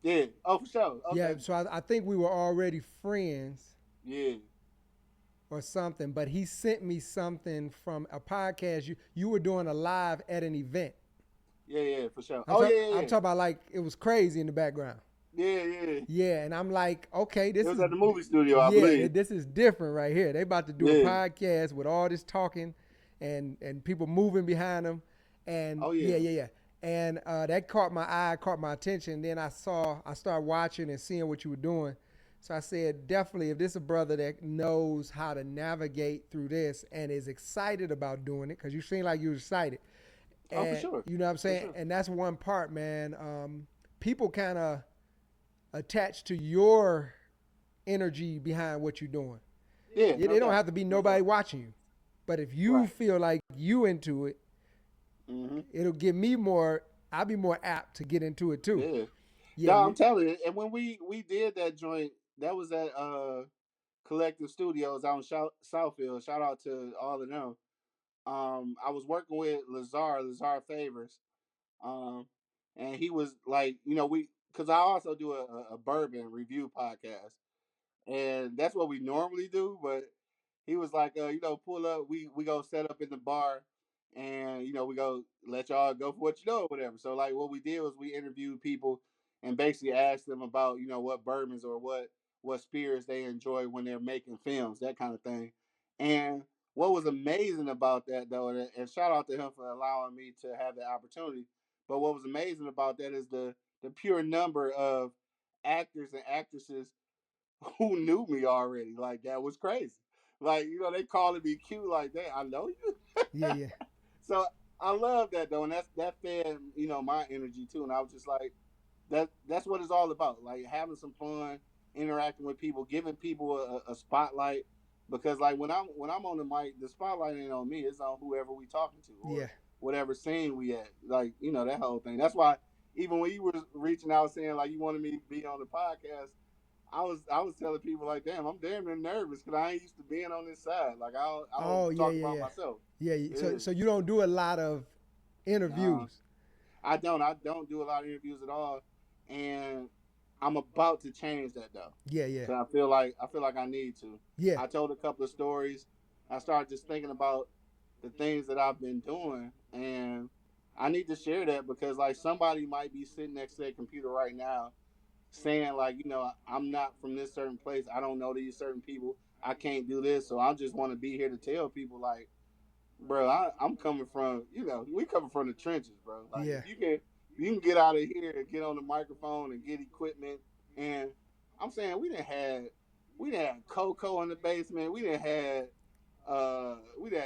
Yeah. Oh, for sure. Okay. Yeah. So I think we were already friends. Yeah. Or something, but he sent me something from a podcast. You were doing a live at an event. Yeah, for sure. I'm talking about, like, it was crazy in the background. Yeah. Yeah, and I'm like, okay, this it was is at the movie studio, I believe. This is different right here. They about to do a podcast with all this talking and people moving behind them. And yeah. And that caught my eye, caught my attention. Then I started watching and seeing what you were doing. So I said, definitely, if this is a brother that knows how to navigate through this and is excited about doing it, because you seem like you're excited. And, for sure. You know what I'm saying? Sure. And that's one part, man. People kind of attach to your energy behind what you're doing. Yeah. They don't have to be nobody watching you. But if you feel like you into it, Mm-hmm. it'll give me more. I'll be more apt to get into it too. Yeah. Yeah, No, I'm telling you. And when we did that joint, that was at Collective Studios out in Southfield. Shout out to all of them. I was working with Lazar Favors, um, and he was like, because I also do a bourbon review podcast, and that's what we normally do. But he was like, pull up. We go set up in the bar, and we go let y'all go for what you know or whatever. So like, what we did was we interviewed people and basically asked them about what bourbons or what spirits they enjoy when they're making films, that kind of thing. And what was amazing about that though, and shout out to him for allowing me to have that opportunity. But what was amazing about that is the pure number of actors and actresses who knew me already. Like that was crazy. Like they calling me cute like that. I know you. yeah, yeah, So I love that though, and that fed my energy too. And I was just like, that's what it's all about. Like having some fun, interacting with people, giving people a spotlight. Because like when I'm on the mic, the spotlight ain't on me. It's on whoever we talking to or yeah, whatever scene we at. Like that whole thing. That's why even when you were reaching out saying like you wanted me to be on the podcast, I was telling people like, damn, I'm damn near nervous because I ain't used to being on this side. Like I don't oh yeah, talk yeah, about yeah, myself. yeah. Yeah. So you don't do a lot of Nah, interviews. I don't. I don't do a lot of interviews at all, and I'm about to change that though. Yeah, yeah, Cause I feel like I need to. yeah, I told a couple of stories. I started just thinking about the things that I've been doing, and I need to share that because like somebody might be sitting next to their computer right now saying like, I'm not from this certain place. I don't know these certain people. I can't do this. So I just want to be here to tell people like, bro, I'm coming from, we coming from the trenches, bro. Like yeah, if you can get out of here and get on the microphone and get equipment. And I'm saying we didn't have Coco in the basement. We didn't have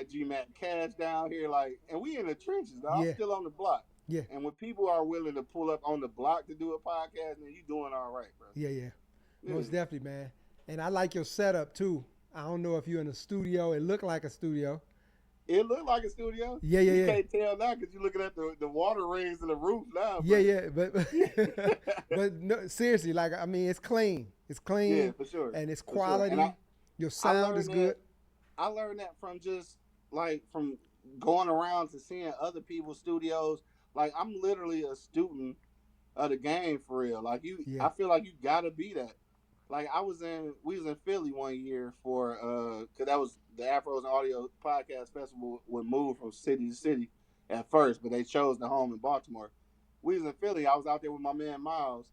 GMAC Cash down here, like, and we in the trenches. Though. I'm yeah, still on the block. yeah, And when people are willing to pull up on the block to do a podcast, then you doing all right, bro. yeah, yeah. Yeah. Most definitely, man. And I like your setup too. I don't know if you're in a studio. It looked like a studio. It looked like a studio. Yeah, You yeah, yeah. can't tell now because you're looking at the water rings in the roof now. Yeah, yeah, but but no, seriously, like I mean, it's clean. It's clean, Yeah, for sure. and it's For sure. quality. And Your sound is good. I learned that from just like from going around to seeing other people's studios. Like I'm literally a student of the game for real. Like Yeah, I feel like you gotta be that. Like we was in Philly one year for cause that was the Afros and Audio Podcast Festival would move from city to city at first, but they chose the home in Baltimore. We was in Philly. I was out there with my man Miles,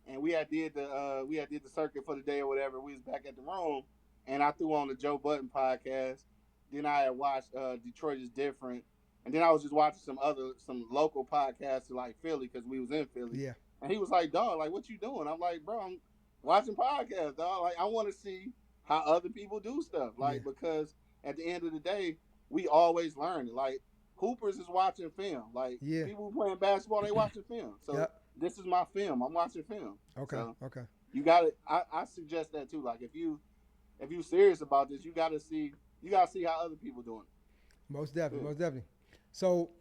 and we had did the circuit for the day or whatever. We was back at the room, and I threw on the Joe Budden podcast. Then I had watched Detroit is Different, and then I was just watching some local podcasts like Philly because we was in Philly. yeah, And he was like, "Dog, like what you doing?" I'm like, "Bro, I'm watching podcasts, dog. Like I want to see how other people do stuff. Like yeah, because at the end of the day, we always learn. Like Hoopers is watching film. Like yeah. people playing basketball, they watching film. So Yep. this is my film. I'm watching film. Okay, So okay. you got to I suggest that too. Like if you serious about this, you gotta see how other people doing it. Most definitely, Yeah. most definitely. So,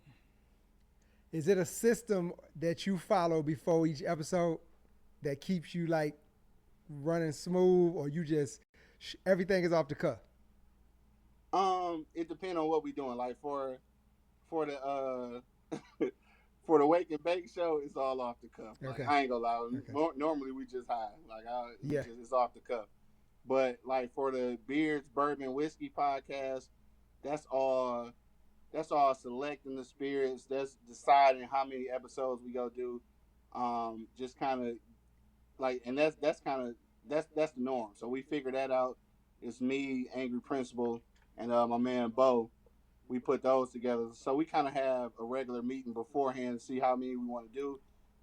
is it a system that you follow before each episode that keeps you like running smooth, or you just everything is off the cuff? It depends on what we doing. Like for the for the wake and bake show, it's all off the cuff. Like, Okay. I ain't gonna lie. Okay. Normally we just high. Like Yeah. it's off the cuff. But like for the beards, bourbon, whiskey podcast, that's all. That's all selecting the spirits. That's deciding how many episodes we go do. Just kind of like, and that's the norm. So we figured that out. It's me, Angry Principal, and my man Bo. We put those together. So we kind of have a regular meeting beforehand to see how many we want to do,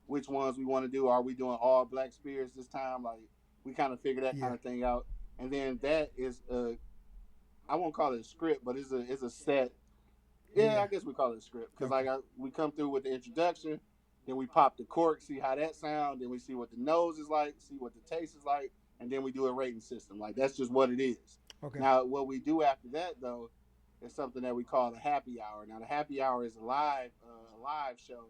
which ones we want to do. Are we doing all black spirits this time? Like we kind of figure that Yeah. kind of thing out. And then that is I won't call it a script, but it's a set. Yeah, Yeah. I guess we call it a script because Okay. we come through with the introduction, then we pop the cork, see how that sounds, then we see what the nose is like, see what the taste is like, and then we do a rating system. Like that's just what it is. Okay. Now, what we do after that though is something that we call the happy hour. Now, the happy hour is a live show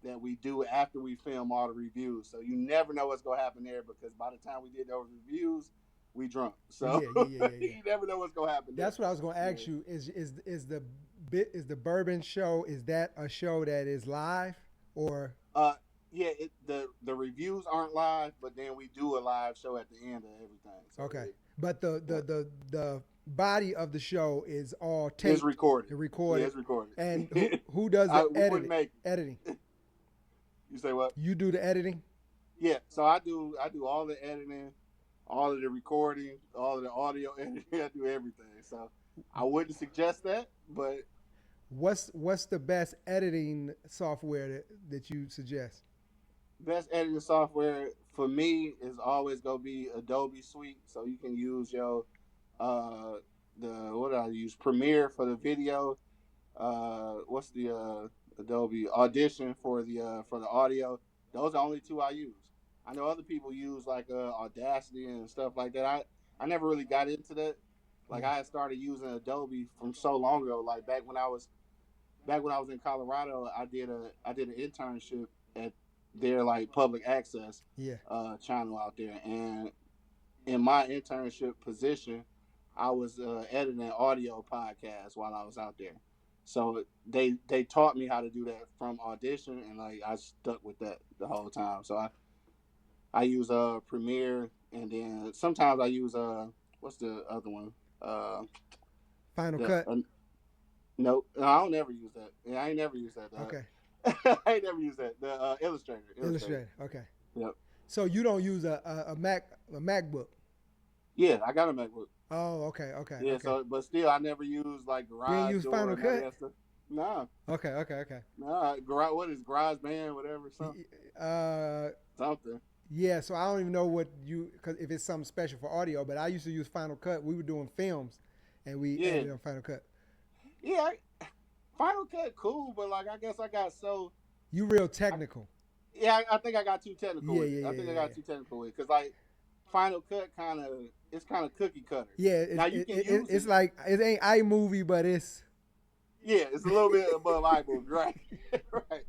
that we do after we film all the reviews. So you never know what's gonna happen there because by the time we did those reviews, we drunk. So Yeah. you never know what's gonna happen. That's there. what I was gonna ask you. Is the bourbon show, is that a show that is live or? Yeah, the reviews aren't live, but then we do a live show at the end of everything. So okay, but the body of the show is all taped. It's recorded. Recorded. Yeah, it's recorded. And who does the editing? You say what? You do the editing? Yeah, so I do all the editing, all of the recording, all of the audio editing. I do everything. So I wouldn't suggest that, but what's the best editing software that you suggest? Best editing software for me is always gonna be Adobe Suite. So you can use your what do I use? Premiere for the video. What's the Adobe Audition for the audio? Those are the only two I use. I know other people use like Audacity and stuff like that. I never really got into that. Like I had started using Adobe from so long ago. Like back when I was in Colorado, I did an internship at their like public access channel out there, and in my internship position, I was editing audio podcasts while I was out there. So they taught me how to do that from Audition, and like I stuck with that the whole time. So I use Premiere, and then sometimes I use what's the other one? Final Cut. No, I don't never use that. Yeah, I ain't never used that. Okay. I ain't never used that. The Illustrator. Okay. Yep. So you don't use a MacBook? Yeah, I got a MacBook. Oh, okay. Yeah, okay. So but still, I never use like Garage. You ain't use Final Cut? Nah. Okay. Nah, what is GarageBand, whatever, something. Something. Yeah, so I don't even know because if it's something special for audio, but I used to use Final Cut. We were doing films, and we edited on Final Cut. Yeah, Final Cut cool, but like I guess I got so. You real technical. I think I got too technical. I got too technical with it because like Final Cut it's kind of cookie cutter. Yeah, it's like it ain't iMovie, but it's. Yeah, it's a little bit above iMovie, right? Right.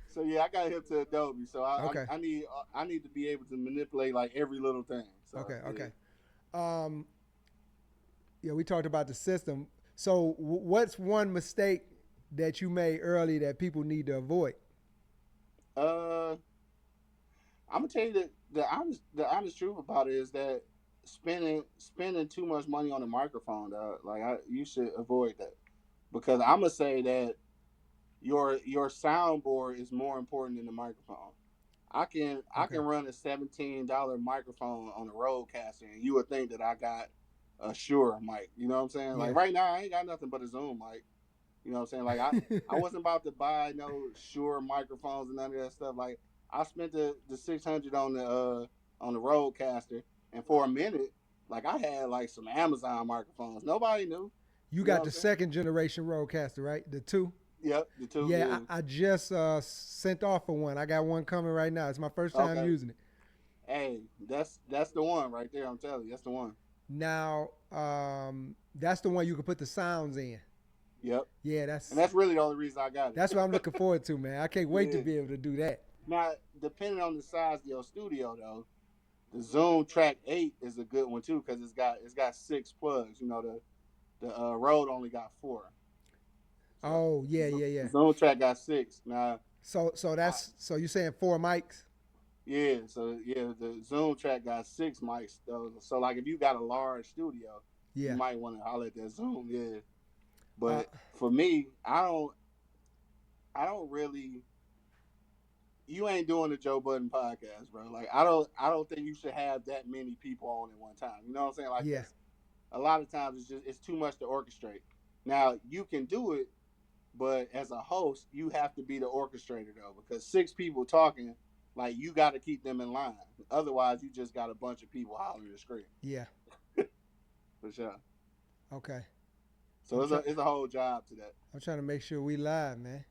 So yeah, I got him to Adobe, so I need to be able to manipulate like every little thing. So, okay. Yeah, we talked about the system. So what's one mistake that you made early that people need to avoid? I'm gonna tell you the honest truth about it is that spending too much money on a microphone, you should avoid that, because I'm gonna say that your soundboard is more important than the microphone. I can run a $17 microphone on a Rodecaster, and you would think that I got a Shure mic. You know what I'm saying? Yeah. Like right now, I ain't got nothing but a Zoom mic. You know what I'm saying? Like I wasn't about to buy no Shure microphones and none of that stuff. Like I spent the $600 on the Rodecaster, and for a minute, like I had like some Amazon microphones. Nobody knew. You got the second generation Rodecaster, right? The 2. Yep, the 2. Yeah, I just sent off for one. I got one coming right now. It's my first time using it. Hey, that's the one right there. I'm telling you, that's the one. Now, that's the one you can put the sounds in. Yep. Yeah, and that's really the only reason I got it. That's what I'm looking forward to, man. I can't wait to be able to do that. Now, depending on the size of your studio, though, the Zoom Track 8 is a good one too, because it's got 6 plugs. You know, the Rode only got 4. So yeah. The Zoom Track got 6 now. So you saying 4 mics? Yeah. So yeah, the Zoom Track got 6 mics though. So like if you got a large studio, you might want to holler at that Zoom. Yeah. But for me, I don't really. You ain't doing the Joe Budden podcast, bro. Like I don't think you should have that many people on at one time. You know what I'm saying? Like a lot of times it's too much to orchestrate. Now you can do it, but as a host, you have to be the orchestrator though, because 6 people talking, like you got to keep them in line. Otherwise, you just got a bunch of people hollering and screaming. Yeah. For sure. Okay. So it's a whole job to that. I'm trying to make sure we live, man.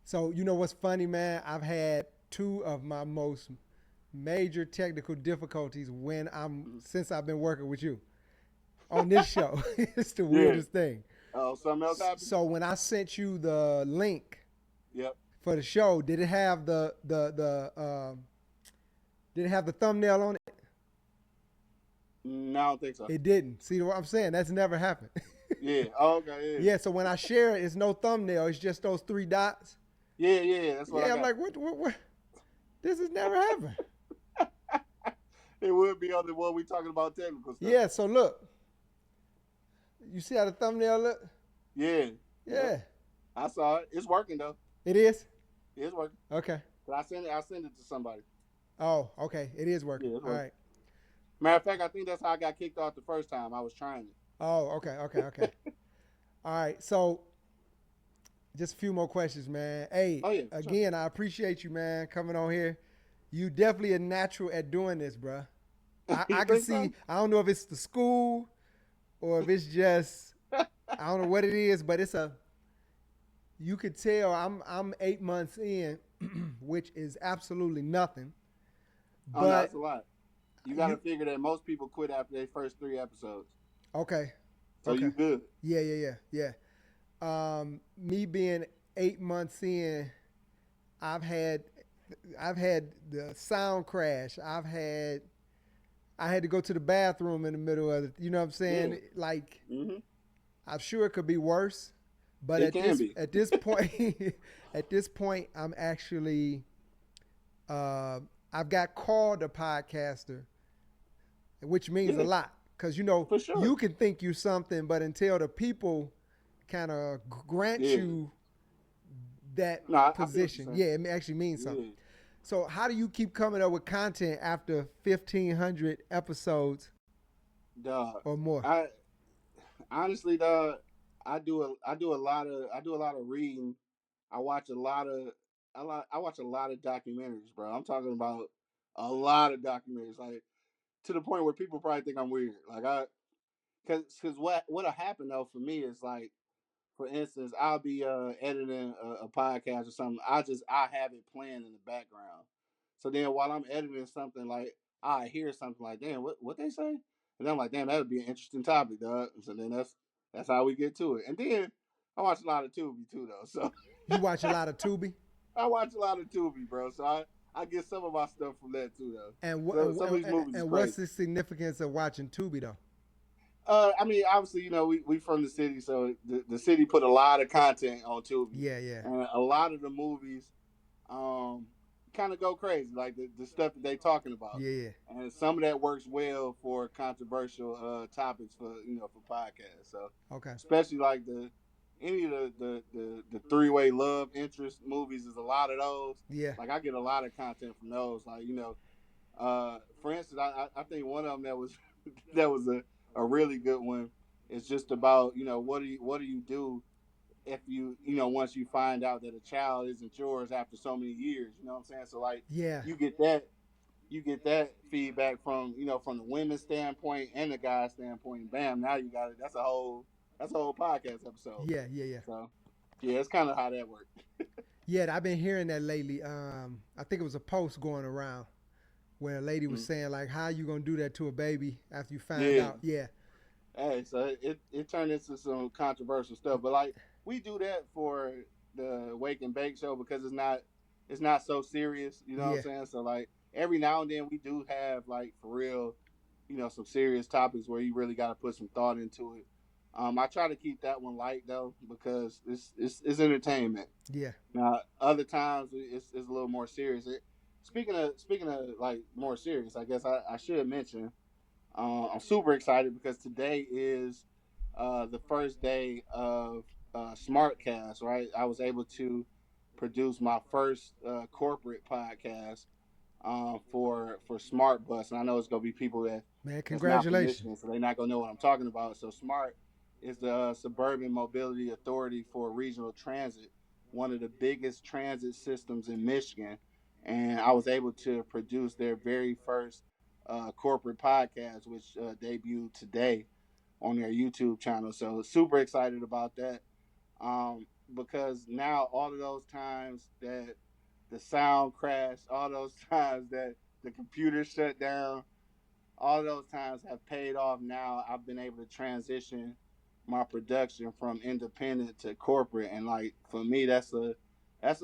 So you know what's funny, man? I've had 2 of my most major technical difficulties since I've been working with you on this show. It's the weirdest thing. Oh, something else happened? So when I sent you the link Yep. for the show, did it have did it have the thumbnail on it? No, I don't think so. It didn't. See what I'm saying? That's never happened. Yeah. Oh, okay. Yeah. So when I share it, it's no thumbnail. It's just those 3 dots. Yeah. That's what I Yeah. I'm got. like, what? This has never happened. It would be on the one we talking about technical stuff. Yeah. So look, you see how the thumbnail look? Yeah. Yeah. I saw it. It's working though. It is. It's working. Okay. But I send it to somebody. Oh, okay. It is working. Yeah, it's All working. right. Matter of fact, I think that's how I got kicked off the first time. I was trying it. Oh, okay. All right. So, just a few more questions, man. Hey, Sure. again, I appreciate you, man, coming on here. You definitely a natural at doing this, bro. I can see. So? I don't know if it's the school or if it's just. I don't know what it is, but it's a. You could tell I'm 8 months in, which is absolutely nothing. But no, that's a lot. You got to figure that most people quit after their first 3 episodes. Okay. So you good? Yeah. Me being 8 months in, I've had the sound crash. I had to go to the bathroom in the middle of it. You know what I'm saying? Yeah. Like, I'm sure it could be worse, but at this point, I'm actually, I've got called a podcaster, which means a lot. Because, sure, you can think you're something, but until the people kind of grant you that position, it actually means something. Yeah. So how do you keep coming up with content after 1,500 episodes or more? Honestly, I do a lot of reading. I watch a lot of documentaries, bro. I'm talking about a lot of documentaries, like to the point where people probably think I'm weird. Like because what'll happen though for me is like, for instance, I'll be editing a podcast or something. I have it playing in the background. So then while I'm editing something, like I hear something like, damn, what they say? And then I'm like, damn, that would be an interesting topic, dog. So then that's how we get to it. And then I watch a lot of Tubi too, though. So you watch a lot of Tubi? I watch a lot of Tubi, bro. So I get some of my stuff from that too, though. And some of these movies. And what's the significance of watching Tubi, though? I mean, obviously, we from the city, so the city put a lot of content on Tubi. Yeah. And a lot of the movies, kind of go crazy, like the stuff that they talking about. Yeah. And some of that works well for controversial topics for podcasts. So okay, especially like any of the 3-way love interest movies is a lot of those. Yeah. Like I get a lot of content from those. Like for instance, I think one of them that was a really good one. It's just about what do you do if you once you find out that a child isn't yours after so many years. You know what I'm saying? So like, you get that feedback from from the women's standpoint and the guy's standpoint. And bam, now you got it. That's a whole podcast episode. Yeah. So yeah, it's kind of how that works. Yeah, I've been hearing that lately. I think it was a post going around where a lady was saying like, how you gonna do that to a baby after you find out? Yeah. Hey, so it turned into some controversial stuff, but like we do that for the Wake and Bake show because it's not so serious, you know what I'm saying? So like every now and then we do have like for real, some serious topics where you really got to put some thought into it. I try to keep that one light though because it's entertainment. Yeah. Now other times it's a little more serious. Speaking of like more serious, I guess I should mention. I'm super excited because today is the first day of SmartCast. Right, I was able to produce my first corporate podcast for Smart Bus, and I know it's gonna be people that congratulations, so they're not gonna know what I'm talking about. So Smart is the Suburban Mobility Authority for Regional Transit, one of the biggest transit systems in Michigan, and I was able to produce their very first corporate podcast, which debuted today on their YouTube channel. So super excited about that because now all of those times that the sound crashed, all those times that the computer shut down, all those times have paid off. Now I've been able to transition my production from independent to corporate, and like for me, that's a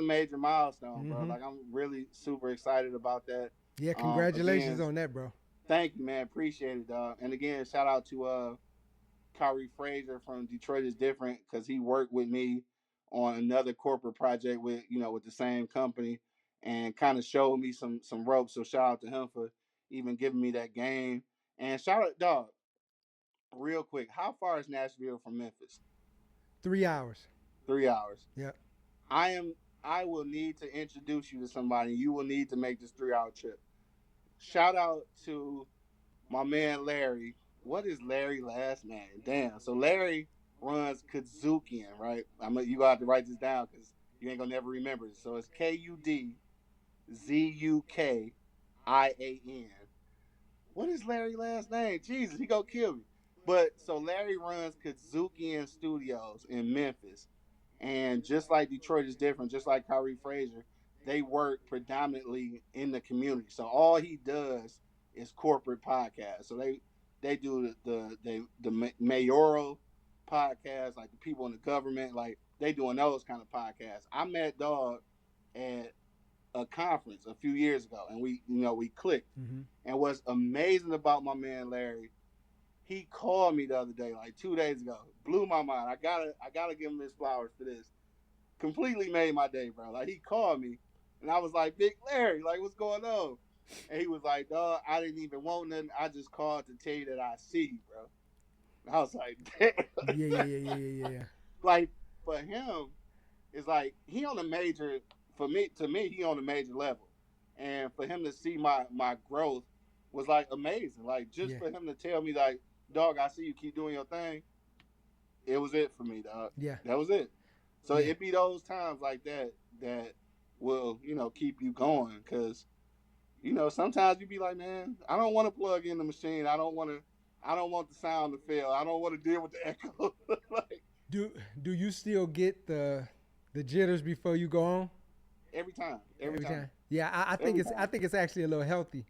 major milestone, bro. Mm-hmm. Like I'm really super excited about that. Yeah, congratulations Again, on that, bro. thank you, man. Appreciate it, dog. And again, shout out to Kyrie Frazier from Detroit is Different because he worked with me on another corporate project with with the same company and kind of showed me some ropes. So shout out to him for even giving me that game. And shout out, dog, real quick, how far is Nashville from Memphis? 3 hours. 3 hours. Yep. I am. I will need to introduce you to somebody. You will need to make this 3 hour trip. Shout out to my man Larry. What is Larry last name? Damn. So Larry runs Kazukian, right? You gonna have to write this down because you ain't gonna never remember it. So it's KUDZUKIAN. What is Larry last name? Jesus, he gonna kill me. But so Larry runs Kazukian Studios in Memphis, and just like Detroit is different, just like Kyrie Frazier, they work predominantly in the community. So all he does is corporate podcasts. So they do the mayoral podcasts, like the people in the government, like they doing those kind of podcasts. I met Dog at a conference a few years ago, and we clicked. Mm-hmm. And what's amazing about my man Larry, he called me the other day, like 2 days ago, blew my mind. I gotta give him his flowers for this. Completely made my day, bro. Like he called me, and I was like, "Big Larry, like what's going on?" And he was like, "Dog, I didn't even want nothing. I just called to tell you that I see you, bro." And I was like, Yeah, yeah, "Damn." yeah, yeah, yeah, yeah. Like for him, it's like he on a major. For me, to me, he on a major level, and for him to see my growth was like amazing. Like just Yeah, for him to tell me like, "Dog, I see you keep doing your thing." It was it for me, dog. yeah, That was it. So yeah. it be those times like that that will keep you going because sometimes you be like, man, I don't want to plug in the machine. I don't want the sound to fail. I don't want to deal with the echo. Like Do do you still get the jitters before you go on every every time, time? Yeah, every I time. think it's actually a little healthy,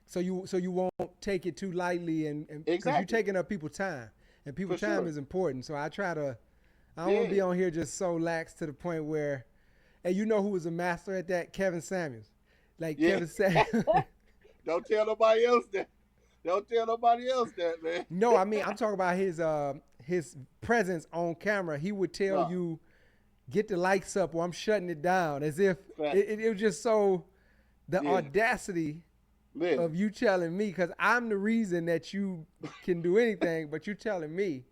so you won't take it too lightly, and because you're Exactly, taking up people's time, and for people's time sure. is important. So I don't want to Yeah, be on here just so lax to the point where, and you know who was a master at that? Kevin Samuels. Like yeah. Kevin Samuels. Don't tell nobody else that. Don't tell nobody else that, man. No, I mean I'm talking about his presence on camera. He would tell No, you get the lights up or I'm shutting it down, as if facts. it was just so the Yeah, audacity yeah. of you telling me, because I'm the reason that you can do anything, but you telling me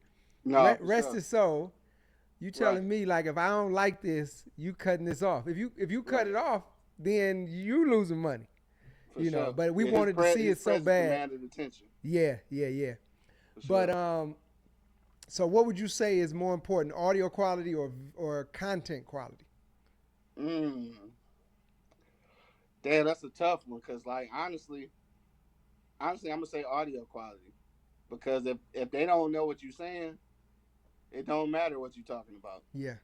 No, for rest sure. his soul. You Right, telling me like if I don't like this, you cutting this off. If you cut right. it off, then you losing money. For sure. But we Yeah, wanted to see his it so presence bad. commanded attention. Yeah, yeah, yeah. For But sure. so what would you say is more important, audio quality or content quality? Mm. Damn, that's a tough one because, like, honestly, I'm gonna say audio quality because if they don't know what you're saying, it don't matter what you're talking about. Yeah,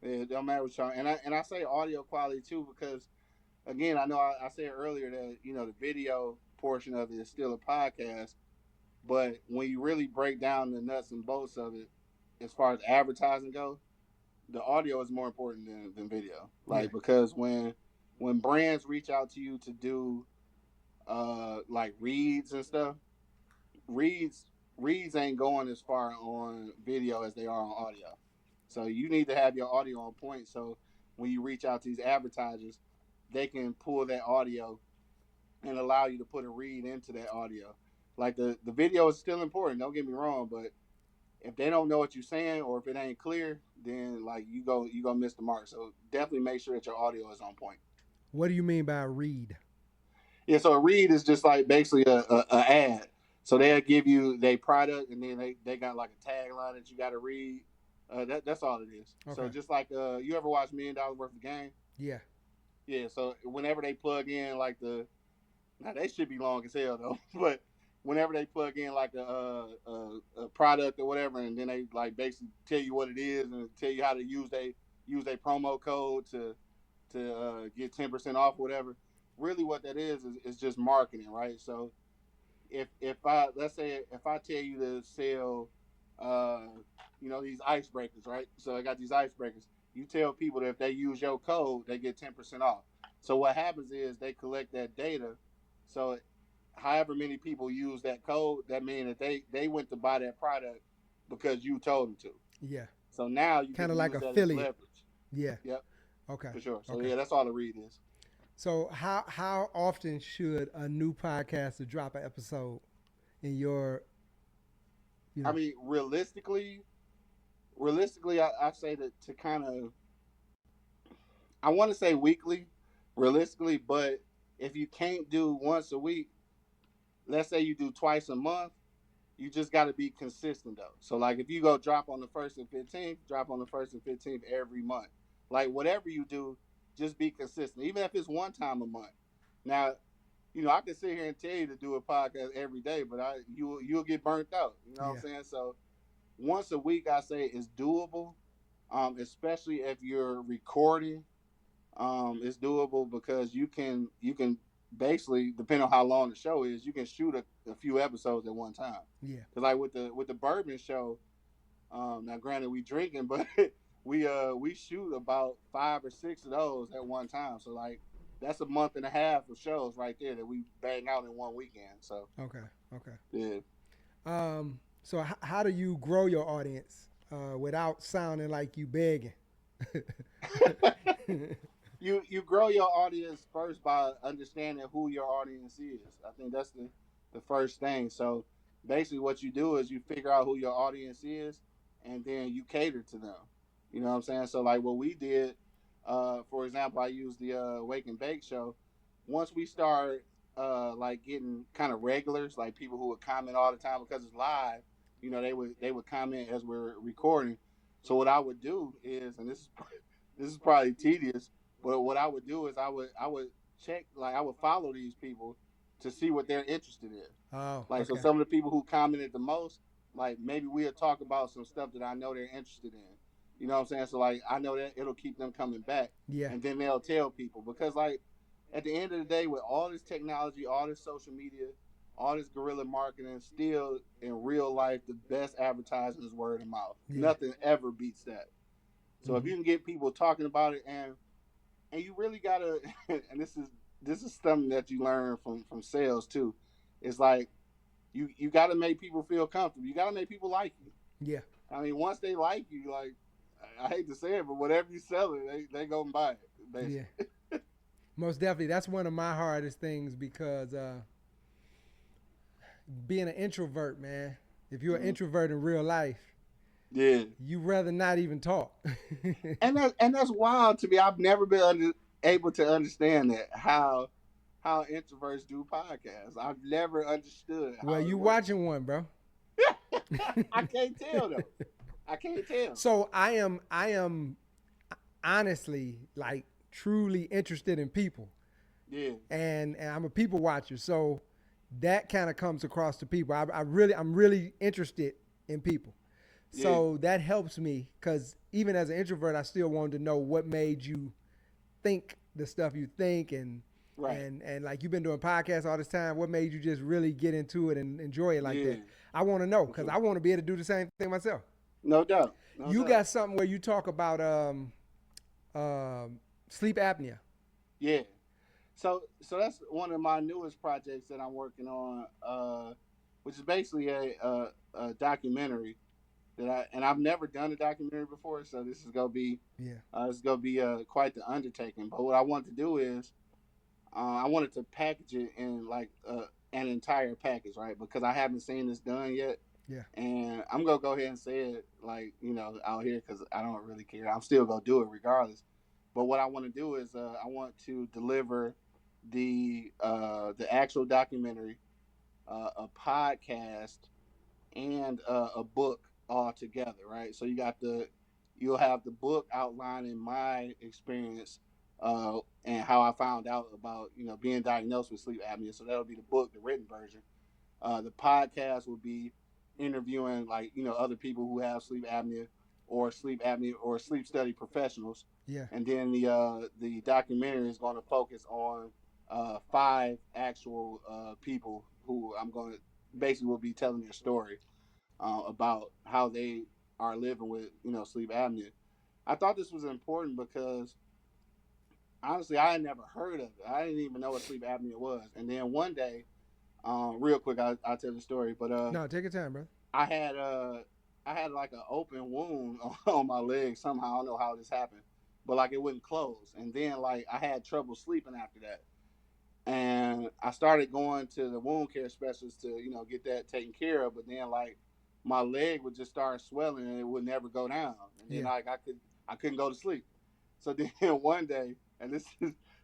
It don't matter what you're and I say audio quality too because again, I know I said earlier that the video portion of it is still a podcast, but when you really break down the nuts and bolts of it, as far as advertising goes, the audio is more important than video. yeah, Like because when brands reach out to you to do like reads and stuff, reads reads ain't going as far on video as they are on audio. So you need to have your audio on point. So when you reach out to these advertisers, they can pull that audio and allow you to put a read into that audio. Like the video is still important. Don't get me wrong, but if they don't know what you're saying or if it ain't clear, then like you go miss the mark. So definitely make sure that your audio is on point. what do you mean by read? Yeah, so a read is just like basically a ad. So they'll give you their product and then they got like a tagline that you got to read. That's all it is. So Okay. just like you ever watch $1,000,000 worth of game? Yeah. Yeah. So whenever they plug in like now they should be long as hell though, but whenever they plug in like a product or whatever, and then they like basically tell you what it is and tell you how to use a promo code to get 10% off or whatever. Really, what that is just marketing, right? So if I let's say if I tell you to sell uh these icebreakers, right? So I got these icebreakers. You tell people that if they use your code, they get 10% off. So what happens is they collect that data. So however many people use that code, that means that they went to buy that product because you told them to. Yeah. So now you Kind can of like use that as affiliate. leverage. Yeah. Yep, Okay. for sure. So Okay. yeah, that's all the read is. So how often should a new podcaster drop an episode in your, you I know? mean, realistically, I say that to kind of, I want to say weekly, realistically, but if you can't do once a week, let's say you do twice a month, you just got to be consistent though. So like if you go drop on the 1st and 15th, drop on the 1st and 15th every month. Like whatever you do, just be consistent, even if it's one time a month. Now, I can sit here and tell you to do a podcast every day, but you'll get burnt out. You know what I'm Yeah. saying? So once a week, I say is doable, especially if you're recording. It's doable because you can basically, depending on how long the show is, you can shoot a few episodes at one time. Yeah. Because like with the bourbon show, now granted we drinking, but we shoot about 5 or 6 of those at one time. So like that's a month and a half of shows right there that we bang out in one weekend. So Okay. Okay. yeah. So how do you grow your audience without sounding like you begging? You grow your audience first by understanding who your audience is. I think that's the first thing. So basically what you do is you figure out who your audience is and then you cater to them. You know what I'm saying? So like what we did, for example, I used the Wake and Bake show. Once we start like getting kind of regulars, like people who would comment all the time because it's live, they would comment as we're recording. So what I would do is, and this is probably tedious, but what I would do is I would check, like I would follow these people to see what they're interested in. Oh, Like so okay. some of the people who commented the most, like maybe we'll talk about some stuff that I know they're interested in. You know what I'm saying? So like I know that it'll keep them coming back, Yeah. and then they'll tell people because like at the end of the day, with all this technology, all this social media, all this guerrilla marketing, still in real life, the best advertising is word of mouth. Yeah. Nothing ever beats that. So if Hmm. you can get people talking about it, and you really gotta, and this is something that you learn from sales too. It's like you gotta make people feel comfortable. You gotta make people like you. Yeah. I mean, once they like you, like I hate to say it, but whatever you sell it, they go and buy it. Yeah. Basically. Most definitely. That's one of my hardest things because being an introvert, man. If you're an Mhm. introvert in real life, Yeah, you rather not even talk. and that's wild to me. I've never been able to understand that how introverts do podcasts. I've never understood Well, how it you works. watching one, bro. I can't tell though. I can't tell. So I am honestly like truly interested in people, Yeah, and I'm a people watcher. So that kind of comes across to people. I'm really interested in people. yeah, So that helps me because even as an introvert, I still wanted to know what made you think the stuff you think, and right. and like you've been doing podcasts all this time. What made you just really get into it and enjoy it like Yeah, that? I want to know for because sure. I want to be able to do the same thing myself. No doubt. No You doubt. got something where you talk about sleep apnea. Yeah. So that's one of my newest projects that I'm working on, which is basically a documentary I've never done a documentary before, so Yeah. this is gonna be quite the undertaking. But what I want to do is I wanted to package it in like an entire package, right? Because I haven't seen this done yet, Yeah. and I'm gonna go ahead and say it like out here because I don't really care. I'm still gonna do it regardless. But what I want to do is I want to deliver the actual documentary, a podcast, and a book all together, right? So you'll have the book outlining my experience and how I found out about being diagnosed with sleep apnea. So that'll be the book, the written version. The podcast will be interviewing like other people who have sleep apnea or sleep study professionals, Yeah. and then the documentary is going to focus on five actual people who I'm going to basically will be telling their story about how they are living with, sleep apnea. I thought this was important because honestly, I had never heard of it. I didn't even know what sleep apnea was. And then one day, real quick, I'll tell the story. But No, take your time, bro. I had I had like an open wound on my leg somehow. I don't know how this happened, but like it wouldn't close. And then like I had trouble sleeping after that. And I started going to the wound care specialist to get that taken care of. But then like my leg would just start swelling and it would never go down. And then Yeah. like I couldn't go to sleep. So then one day, and this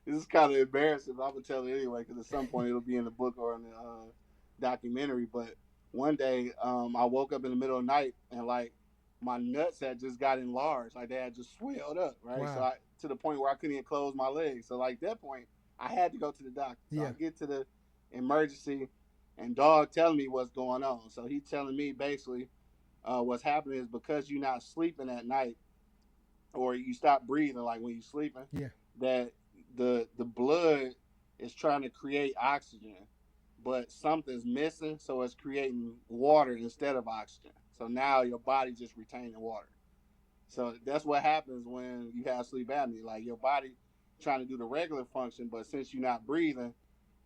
is kind of embarrassing, but I'm gonna tell it anyway because at some point it'll be in the book or in the documentary. But one day, I woke up in the middle of the night and like my nuts had just got enlarged, like they had just swelled up, right? Wow. So to the point where I couldn't even close my legs. So like that point, I had to go to the doctor. So Yeah. I get to the emergency, and dog telling me what's going on. So he telling me basically what's happening is because you're not sleeping at night or you stop breathing like when you're sleeping, Yeah. that the blood is trying to create oxygen, but something's missing, so it's creating water instead of oxygen. So now your body just retaining water. So that's what happens when you have sleep apnea. Like your body trying to do the regular function, but since you're not breathing,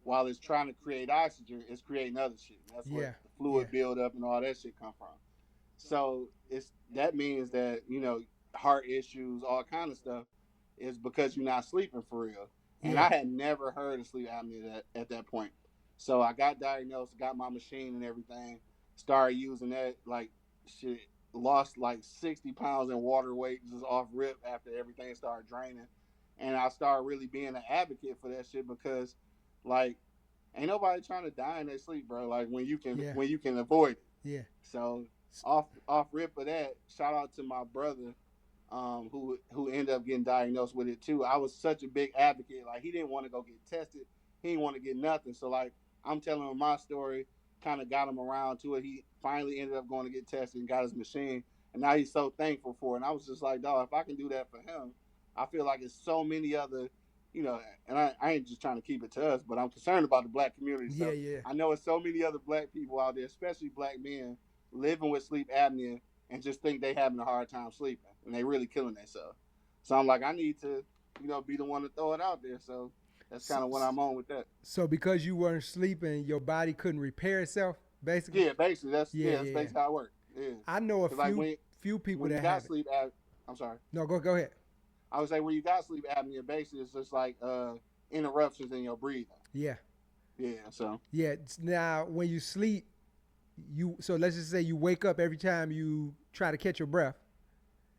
while it's trying to create oxygen, it's creating other shit. That's Yeah. where the fluid buildup and all that shit come from. So that means that heart issues, all kind of stuff, is because you're not sleeping for real. And Yeah. I had never heard of sleep apnea at that point. So I got diagnosed, got my machine and everything, started using that. Like shit, lost like 60 pounds in water weight just off rip after everything started draining. And I started really being an advocate for that shit because like ain't nobody trying to die in their sleep, bro. Like when you can avoid it. Yeah. So off rip of that, shout out to my brother, who ended up getting diagnosed with it too. I was such a big advocate. Like he didn't want to go get tested. He didn't want to get nothing. So like I'm telling him my story, kind of got him around to it. He finally ended up going to get tested and got his machine. And now he's so thankful for it. And I was just like, dog, if I can do that for him, I feel like it's so many other, and I ain't just trying to keep it to us, but I'm concerned about the black community. So Yeah. I know it's so many other black people out there, especially black men, living with sleep apnea and just think they having a hard time sleeping and they really killing themselves. So I'm like, I need to, be the one to throw it out there. So that's kind of what I'm on with that. So because you weren't sleeping, your body couldn't repair itself, basically? Yeah, basically that's basically how it works. Yeah. I know a few people when that you got have sleep I'm sorry. No, go ahead. I would say when you got sleep apnea, basically it's just like interruptions in your breathing. Yeah. Yeah. So. Yeah. Now, when you sleep, so let's just say you wake up every time you try to catch your breath.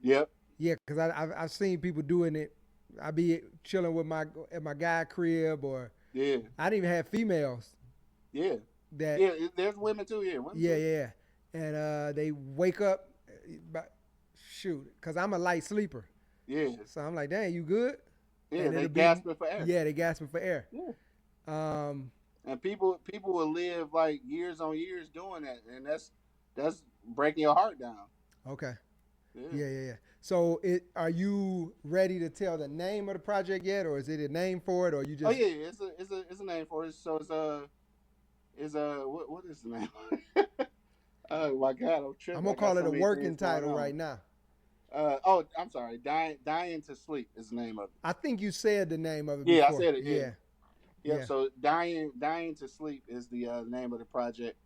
Yep. Yeah, because I've seen people doing it. I be chilling at my guy crib, or yeah. I didn't even have females. Yeah. There's women too. Yeah. Yeah. And they wake up, because I'm a light sleeper. Yeah. So I'm like, dang, you good? Yeah, they gasping for air. Yeah, they gasping for air. Yeah. And people will live like years on years doing that, and that's breaking your heart down. Okay. Yeah. So are you ready to tell the name of the project yet, or is it a name for it, or you just? Oh yeah, it's a name for it. So it's what is the name? Oh my God, I'm gonna call it a working title right now. I'm sorry. Dying to Sleep is the name of it. I think you said the name of it. Yeah, before. I said it. Yeah. So dying to Sleep is the name of the project.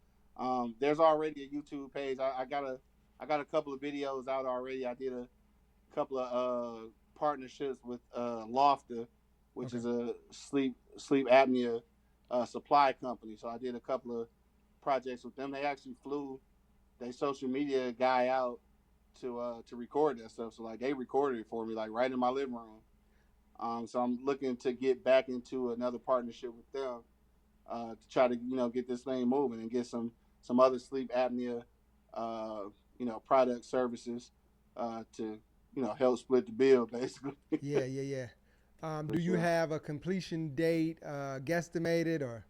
There's already a YouTube page. I got a couple of videos out already. I did a couple of partnerships with Lofter, which is a sleep apnea supply company. So I did a couple of projects with them. They actually flew their social media guy out to record that stuff. So like they recorded it for me, like right in my living room. So I'm looking to get back into another partnership with them to try to get this thing moving and get some other sleep apnea product services to help split the bill basically. Yeah. Do you have a completion date guesstimated or?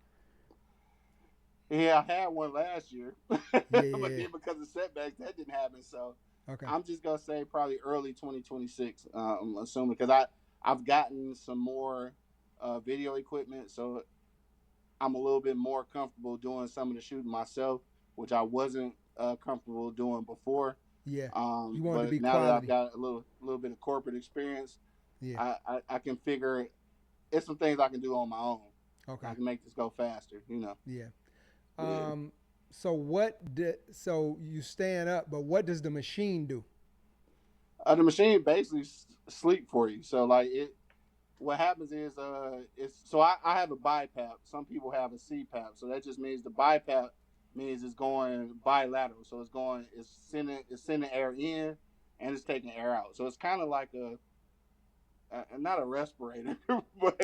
Yeah, I had one last year, but then because of setbacks, that didn't happen. So okay. I'm just gonna say probably early 2026. I'm assuming because I've gotten some more video equipment, so I'm a little bit more comfortable doing some of the shooting myself, which I wasn't comfortable doing before. Yeah. You want it to But be now that I've quality. got a little bit of corporate experience, Yeah. I can figure it's some things I can do on my own. Okay. I can make this go faster, you know. Yeah. Yeah. So you stand up, but what does the machine do? The machine basically sleep for you. So like what happens is it's so I have a BiPAP. Some people have a CPAP. So that just means the BiPAP means it's going bilateral. So it's sending air in and it's taking air out. So it's kind of like not a respirator, but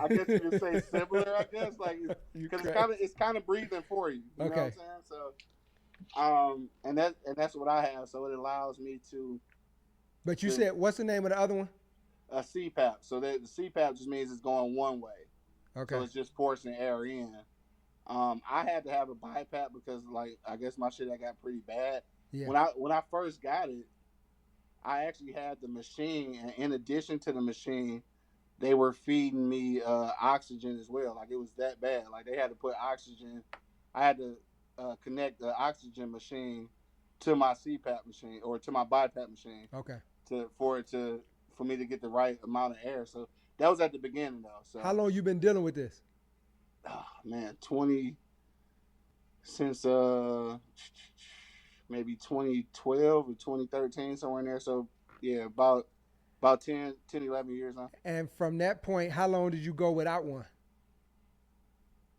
I guess you could say similar. I guess like because it's kind of breathing for you. You know what I'm Okay. saying? So and that's what I have. So it allows me But you to said what's the name of the other one? a CPAP. So the CPAP just means it's going one way. Okay. So it's just forcing air in. I had to have a BiPAP because like I guess my shit got pretty bad. Yeah. When I first got it, I actually had the machine, and in addition to the machine, they were feeding me oxygen as well. Like it was that bad. Like they had to put oxygen. I had to connect the oxygen machine to my CPAP machine or to my BiPAP machine Okay. for me to get the right amount of air. So that was at the beginning though. So How long you been dealing with this? oh, man, since maybe 2012 or 2013 somewhere in there. So yeah, about 11 years now. And from that point, how long did you go without one?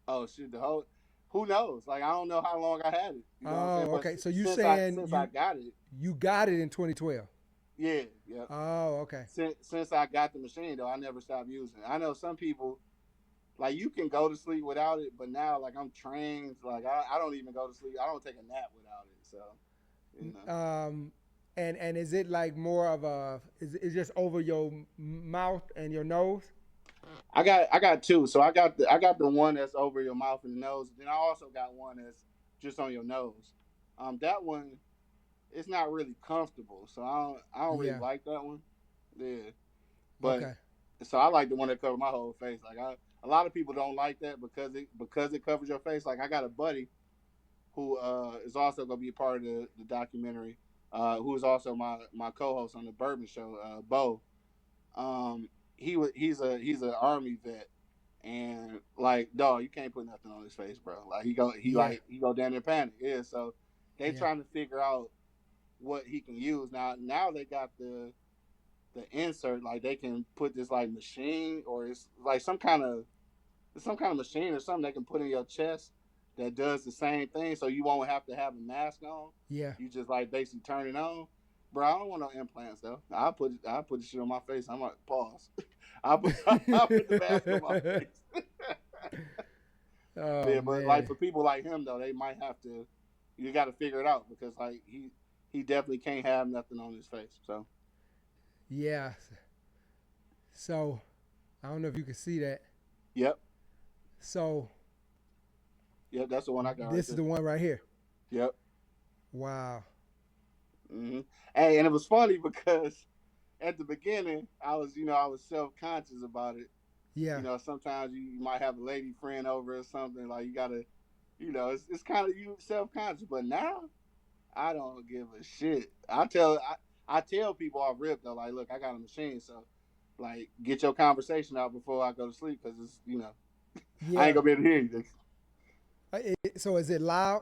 Oh shit, who knows? Like I don't know how long I had it. You know what I'm saying? But okay. So you since saying I got it, you got it in 2012? yeah. Oh, okay. Since I got the machine though, I never stopped using it. I know some people like you can go to sleep without it, but now like I'm trained, like I don't even go to sleep. I don't take a nap without it. So you know. And is it like more of is it just over your mouth and your nose? I got two. So I got the one that's over your mouth and nose. Then I also got one that's just on your nose. That one it's not really comfortable, so I don't really like that one. Yeah, but Okay. so I like the one that covers my whole face. Like a lot of people don't like that because it covers your face. Like I got a buddy who is also gonna be a part of the documentary. Who is also my co-host on the Bourbon Show, Bo. He's an army vet, and like dog, you can't put nothing on his face, bro. Like he go down there panic. Yeah, so they trying to figure out what he can use now they got the insert, like they can put this like machine or it's like some kind of machine or something they can put in your chest that does the same thing, so you won't have to have a mask on. Yeah. You just like basically turn it on. Bro, I don't want no implants though. I put the shit on my face. I'm like pause. I put the mask on my face. Oh, yeah, but man. like for people like him though, they might have to. You got to figure it out because like he definitely can't have nothing on his face. So yeah. So I don't know if you can see that. Yep. So yep, that's the one I got. This is the one right here. Yep. Wow. Mm-hmm. Hey, and it was funny because at the beginning I was self-conscious about it. Yeah. You know, sometimes you might have a lady friend over or something, like you gotta, it's kind of you self-conscious. But now I don't give a shit. I tell people off rip though, like, look, I got a machine, so like get your conversation out before I go to sleep because it's I ain't gonna be able to hear anything. So is it loud?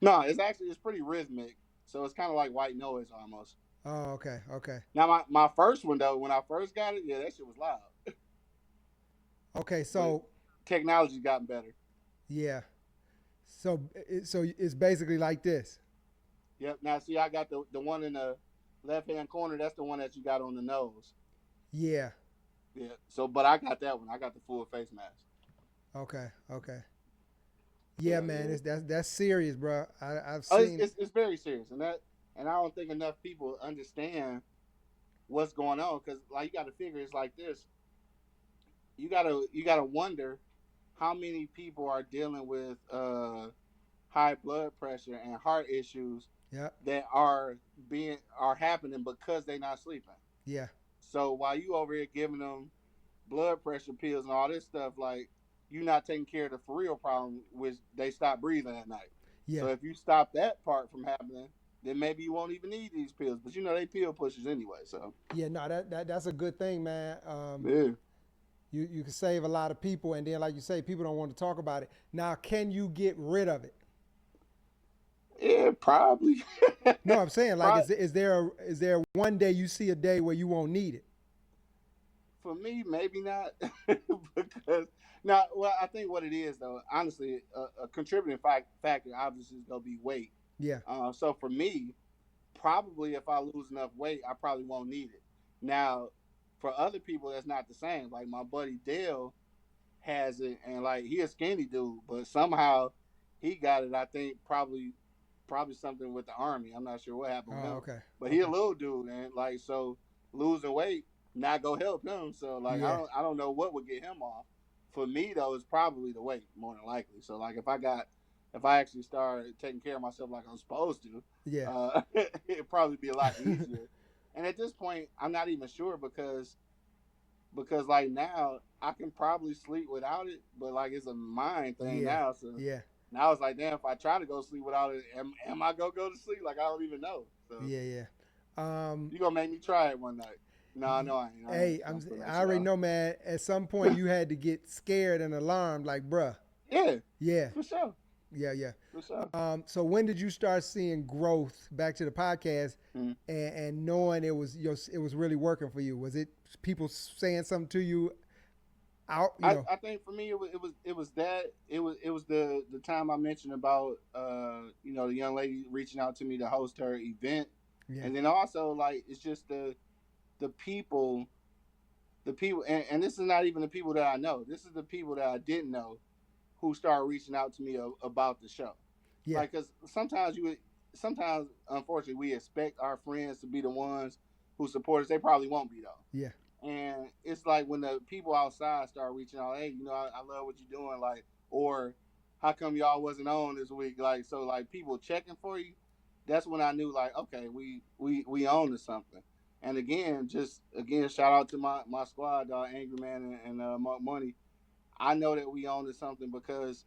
No, it's pretty rhythmic, so it's kind of like white noise almost. Oh, okay. Now my first one though, when I first got it, yeah, that shit was loud. Okay, so but technology's gotten better. Yeah. So it's basically like this. Yep. Now see, I got the one in the left hand corner. That's the one that you got on the nose. Yeah. Yeah. So, but I got that one. I got the full face mask. Okay. Yeah, man, that's serious, bro. I've seen. It's very serious, and I don't think enough people understand what's going on because like you got to figure it's like this. You gotta wonder how many people are dealing with high blood pressure and heart issues that are happening because they're not sleeping. Yeah. So while you over here giving them blood pressure pills and all this stuff, like you're not taking care of the for real problem, which they stop breathing at night. Yeah. So if you stop that part from happening, then maybe you won't even need these pills. But they pill pushers anyway. So Yeah, no, that's a good thing, man. yeah, You can save a lot of people, and then like you say, people don't want to talk about it. Now, can you get rid of it? yeah, probably. No, I'm saying like, Pro- is there one day you see a day where you won't need it? for me, maybe not, because now, well, I think what it is though, honestly, a contributing factor obviously is gonna be weight. Yeah. So for me, probably if I lose enough weight, I probably won't need it. Now, for other people, that's not the same. Like my buddy Dale has it, and like he a skinny dude, but somehow he got it. I think probably something with the army. I'm not sure what happened with Oh, him, okay. but he a Okay. little dude, and like so losing weight not go help him. So like Yeah. I don't know what would get him off. For me though, it's probably the weight more than likely. So like if I actually start taking care of myself like I'm supposed to, Yeah. it'd probably be a lot easier. And at this point, I'm not even sure because like now I can probably sleep without it, but like it's a mind thing Yeah. now. So Yeah. now it's like, damn, if I try to go sleep without it, am I gonna go to sleep? Like I don't even know. So Yeah. Yeah. Um, you gonna make me try it one night? No, no, I ain't. hey, I'm putting that I shit already off. know, man. At some point, you had to get scared and alarmed, like, bruh. Yeah, Yeah. for sure, Yeah. Yeah. for sure. So when did you start seeing growth? Back to the podcast, Mhm. and knowing it was really working for you. Was it people saying something to you out? I think for me it was the time I mentioned about the young lady reaching out to me to host her event, Yeah. and then also like it's just the people and this is not even the people that I know. This is the people that I didn't know who started reaching out to me about the show. Yeah. Like, cause sometimes unfortunately we expect our friends to be the ones who support us. They probably won't be though. Yeah. And it's like when the people outside start reaching out, hey, I love what you're doing, like, or how come y'all wasn't on this week, like, so like people checking for you. That's when I knew, like, okay, we own to something. And again, shout out to my squad, Angry Man and Mark Money. I know that we own to something because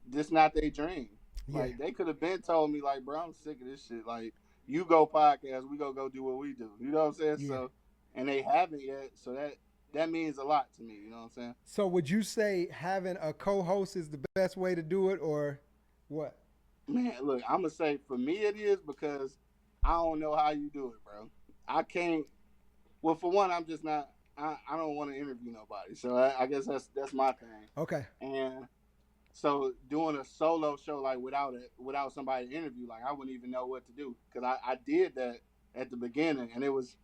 this not their dream. Yeah. Like they could have been told me, like, bro, I'm sick of this shit. Like, you go podcast, we go do what we do. You know what I'm saying? Yeah. So, and they haven't yet. So that means a lot to me. You know what I'm saying? So would you say having a co-host is the best way to do it, or what? Man, look, I'm gonna say for me it is because I don't know how you do it, bro. I can't. Well, for one, I'm just not. I don't want to interview nobody. So I guess that's my thing. Okay. And so doing a solo show like without somebody to interview, like I wouldn't even know what to do because I did that at the beginning and it was,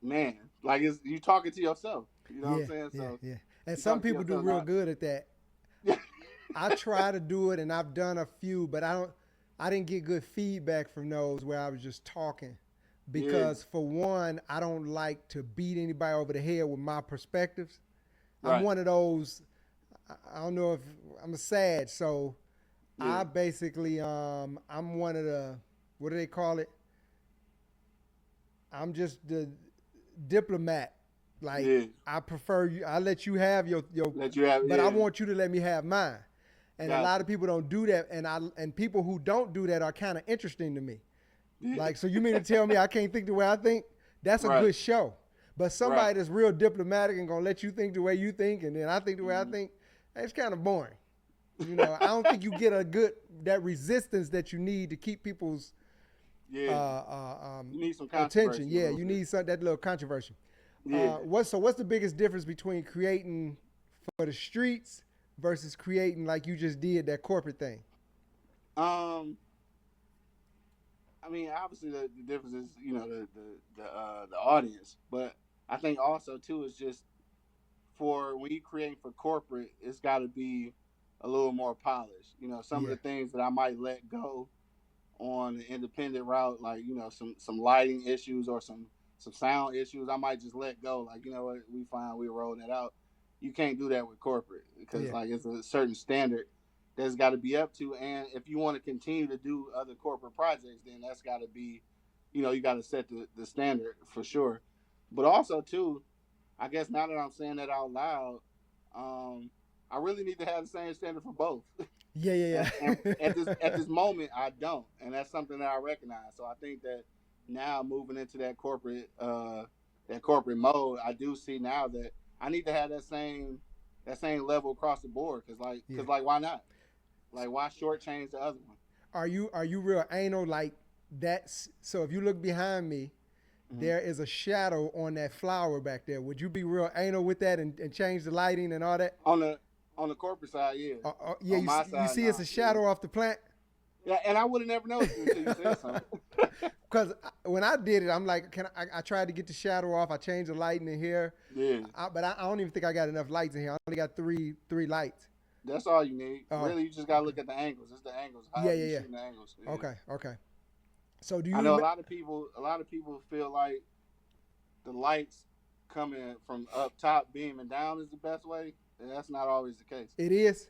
man, like it's you talking to yourself. You know what Yeah. I'm saying? Yeah. So Yeah. And you some talking to people do yourself, real not. good at that. I try to do it, and I've done a few, but I didn't get good feedback from those where I was just talking. Yeah, Because for one, I don't like to beat anybody over the head with my perspectives. I'm right. one of those. I don't know if I'm a sad, so Yeah, I basically I'm one of the, what do they call it? I'm just the diplomat. Like, yeah. I prefer you. I let you have your, Let you have. but I Yeah, want you to let me have mine. And a lot gotcha. of people don't do that, and people who don't do that are kind of interesting to me. Yeah. Like, so you mean to tell me I can't think the way I think? That's a Right, good show. But right. somebody that's real diplomatic and gonna let you think the way you think, and then I think the way I Mhm. think, it's kind of boring. I don't think you get that resistance that you need to keep people's Yeah, you need some attention. controversy a Yeah, little you bit. need that little controversy. Yeah. What's the biggest difference between creating for the streets versus creating like you just did that corporate thing? Um, I mean, obviously the difference is the audience, but I think also too is just for when you create for corporate, it's got to be a little more polished. Some of Yeah, the things that I might let go on the independent route, like some lighting issues or some sound issues, I might just let go. Like what, we find we're rolling it out. You can't do that with corporate because yeah, like it's a certain standard that's got to be up to, and if you want to continue to do other corporate projects, then that's got to be, you got to set the standard for sure. But also too, I guess now that I'm saying that out loud, I really need to have the same standard for both. And Yeah. at this moment, I don't, and that's something that I recognize. So I think that now moving into that corporate mode, I do see now that I need to have that same level across the board. Yeah. Why not? Like why shortchange the other one? Are you real anal like that's so if you look behind me, Mm-hmm. there is a shadow on that flower back there. Would you be real anal with that and change the lighting and all that? On the corporate side, yeah. Yeah, On my you side, see it's nah. a shadow off the plant. Yeah, and I would have never noticed it until you said something. Because when I did it, I'm like, I tried to get the shadow off. I changed the lighting in here, Yeah, but I don't even think I got enough lights in here. I only got three lights. that's all you need. Oh, Really, you just gotta okay. look at the angles. It's the angles. Yeah, However you yeah, shooting the angles. yeah. Yeah. Okay. So do I you? know a lot of people feel like the lights coming from up top beaming down is the best way, and that's not always the case. It is.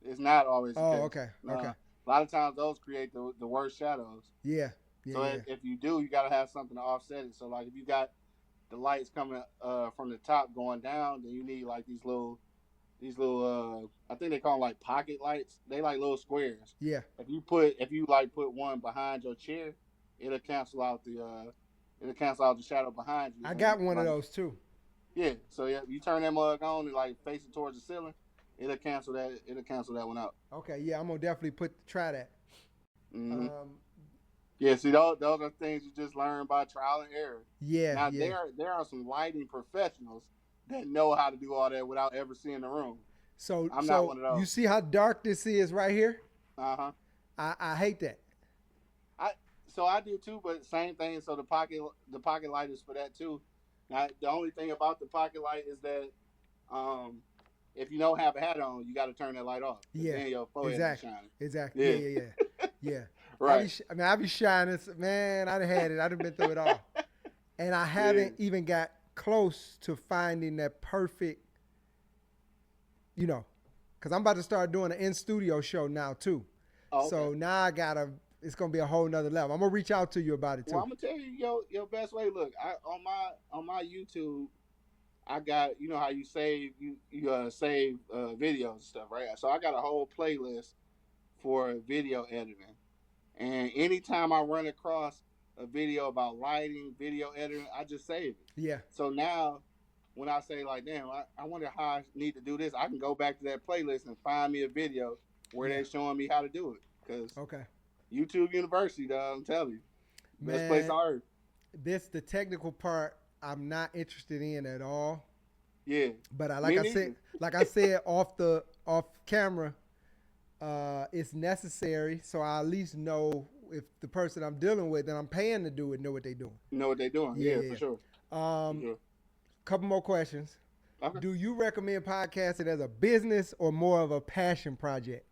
It's not always the Oh, case. okay. A lot of times those create the worst shadows. Yeah, So yeah. if you do, you got to have something to offset it. So like if you got the lights coming from the top going down, then you need like these little I think they call them like pocket lights. They like little squares. Yeah. If you like put one behind your chair, it'll cancel out the shadow behind you. I got one of those too. Yeah. So yeah, you turn that mug on and like face it towards the ceiling, it'll cancel that one out. Okay, yeah, I'm gonna definitely try that. Mm-hmm. Yeah, see, those are things you just learn by trial and error. Yeah, Now yeah. there are some lighting professionals that know how to do all that without ever seeing the room. So I'm not one of those. You see how dark this is right here? Uh-huh. I hate that. I do too, but same thing. So the pocket light is for that too. Now the only thing about the pocket light is that if you don't have a hat on, you got to turn that light off. Yeah, then your forehead exactly. is shining. Exactly. Yeah. Right. I be shining. Man, I'd had it. I'd been through it all, and I haven't even got close to finding that perfect. Because I'm about to start doing an in-studio show now too. Oh, okay. So now it's gonna be a whole nother level. I'm gonna reach out to you about it too. Well, I'm gonna tell you your best way. Look, on my YouTube, I got how you save save videos and stuff, right? So I got a whole playlist for video editing, and anytime I run across a video about lighting, video editing, I just save it. Yeah. So now, when I say like, damn, I wonder how I need to do this, I can go back to that playlist and find me a video where they're showing me how to do it. Because YouTube University, dog, I'm telling you, best place on earth. The technical part, I'm not interested in at all. Yeah. But like I said off camera, it's necessary, so I at least know if the person I'm dealing with that I'm paying to do it know what they're doing. Know what they're doing. Yeah, for sure. Couple more questions. Okay. Do you recommend podcasting as a business or more of a passion project?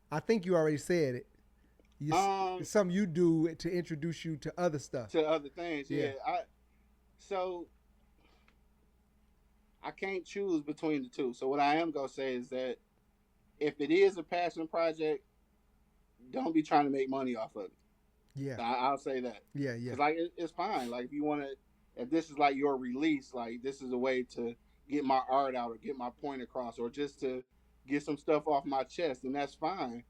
I think you already said it. It's something you do to introduce you to other stuff. To other things, yeah. So I can't choose between the two. So what I am gonna say is that if it is a passion project, don't be trying to make money off of it. Yeah, I'll say that. Yeah. Because like it's fine. Like if you want to, if this is like your release, like this is a way to get my art out or get my point across or just to get some stuff off my chest, then that's fine.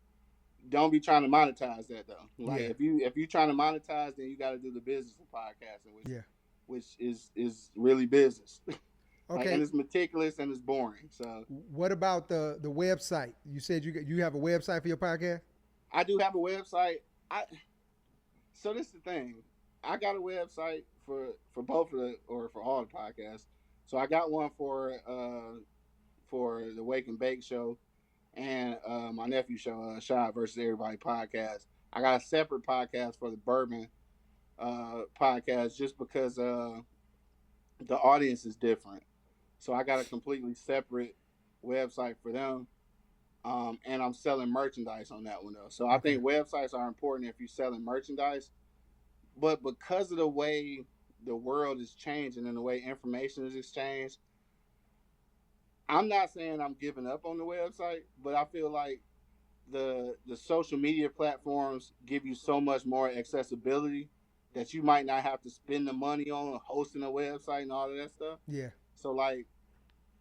Don't be trying to monetize that though. Like if you trying to monetize, then you got to do the business of podcasting, which is really business. Okay. And it's meticulous and it's boring. So what about the website? You said you have a website for your podcast? I do have a website. So this is the thing. I got a website for both of for all the podcasts. So I got one for the Wake and Bake show and my nephew show, Shot versus Everybody podcast. I got a separate podcast for the Bourbon podcast just because the audience is different. So I got a completely separate website for them. And I'm selling merchandise on that one though. So I think websites are important if you're selling merchandise. But because of the way the world is changing and the way information is exchanged, I'm not saying I'm giving up on the website, but I feel like the social media platforms give you so much more accessibility that you might not have to spend the money on hosting a website and all of that stuff. Yeah. So like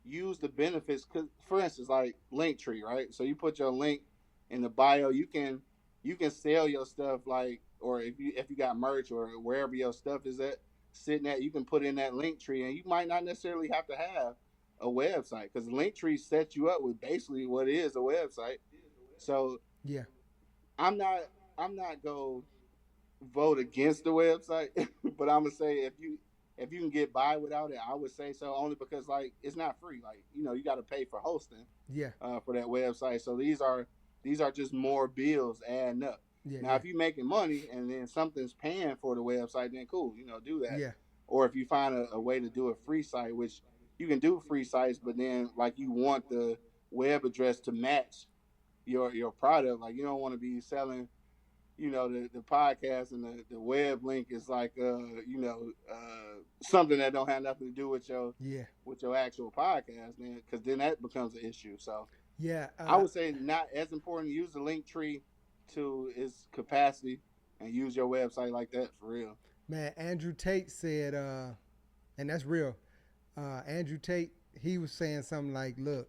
use the benefits, cause for instance, like Linktree, right? So you put your link in the bio, you can sell your stuff, like, or if you got merch or wherever your stuff is at sitting at, you can put in that link tree, and you might not necessarily have to have a website, because the link tree sets you up with basically what is a website. So Yeah. I'm not I'm not go vote against the website, but I'm gonna say if you can get by without it, I would say so. Only because, like, it's not free. Like, you got to pay for hosting Yeah. for that website. So these are just more bills adding up. Yeah. Now, Yeah. if you're making money and then something's paying for the website, then cool, do that. Yeah. Or if you find a way to do a free site, which you can do free sites, but then, like, you want the web address to match your product. Like, you don't want to be selling, the podcast, and the web link is like something that don't have nothing to do with your Yeah. actual podcast, then, because then that becomes an issue. So Yeah. I would say not as important. Use the link tree to its capacity and use your website like that for real. Man, Andrew Tate said, and that's real. Andrew Tate, he was saying something like, "Look,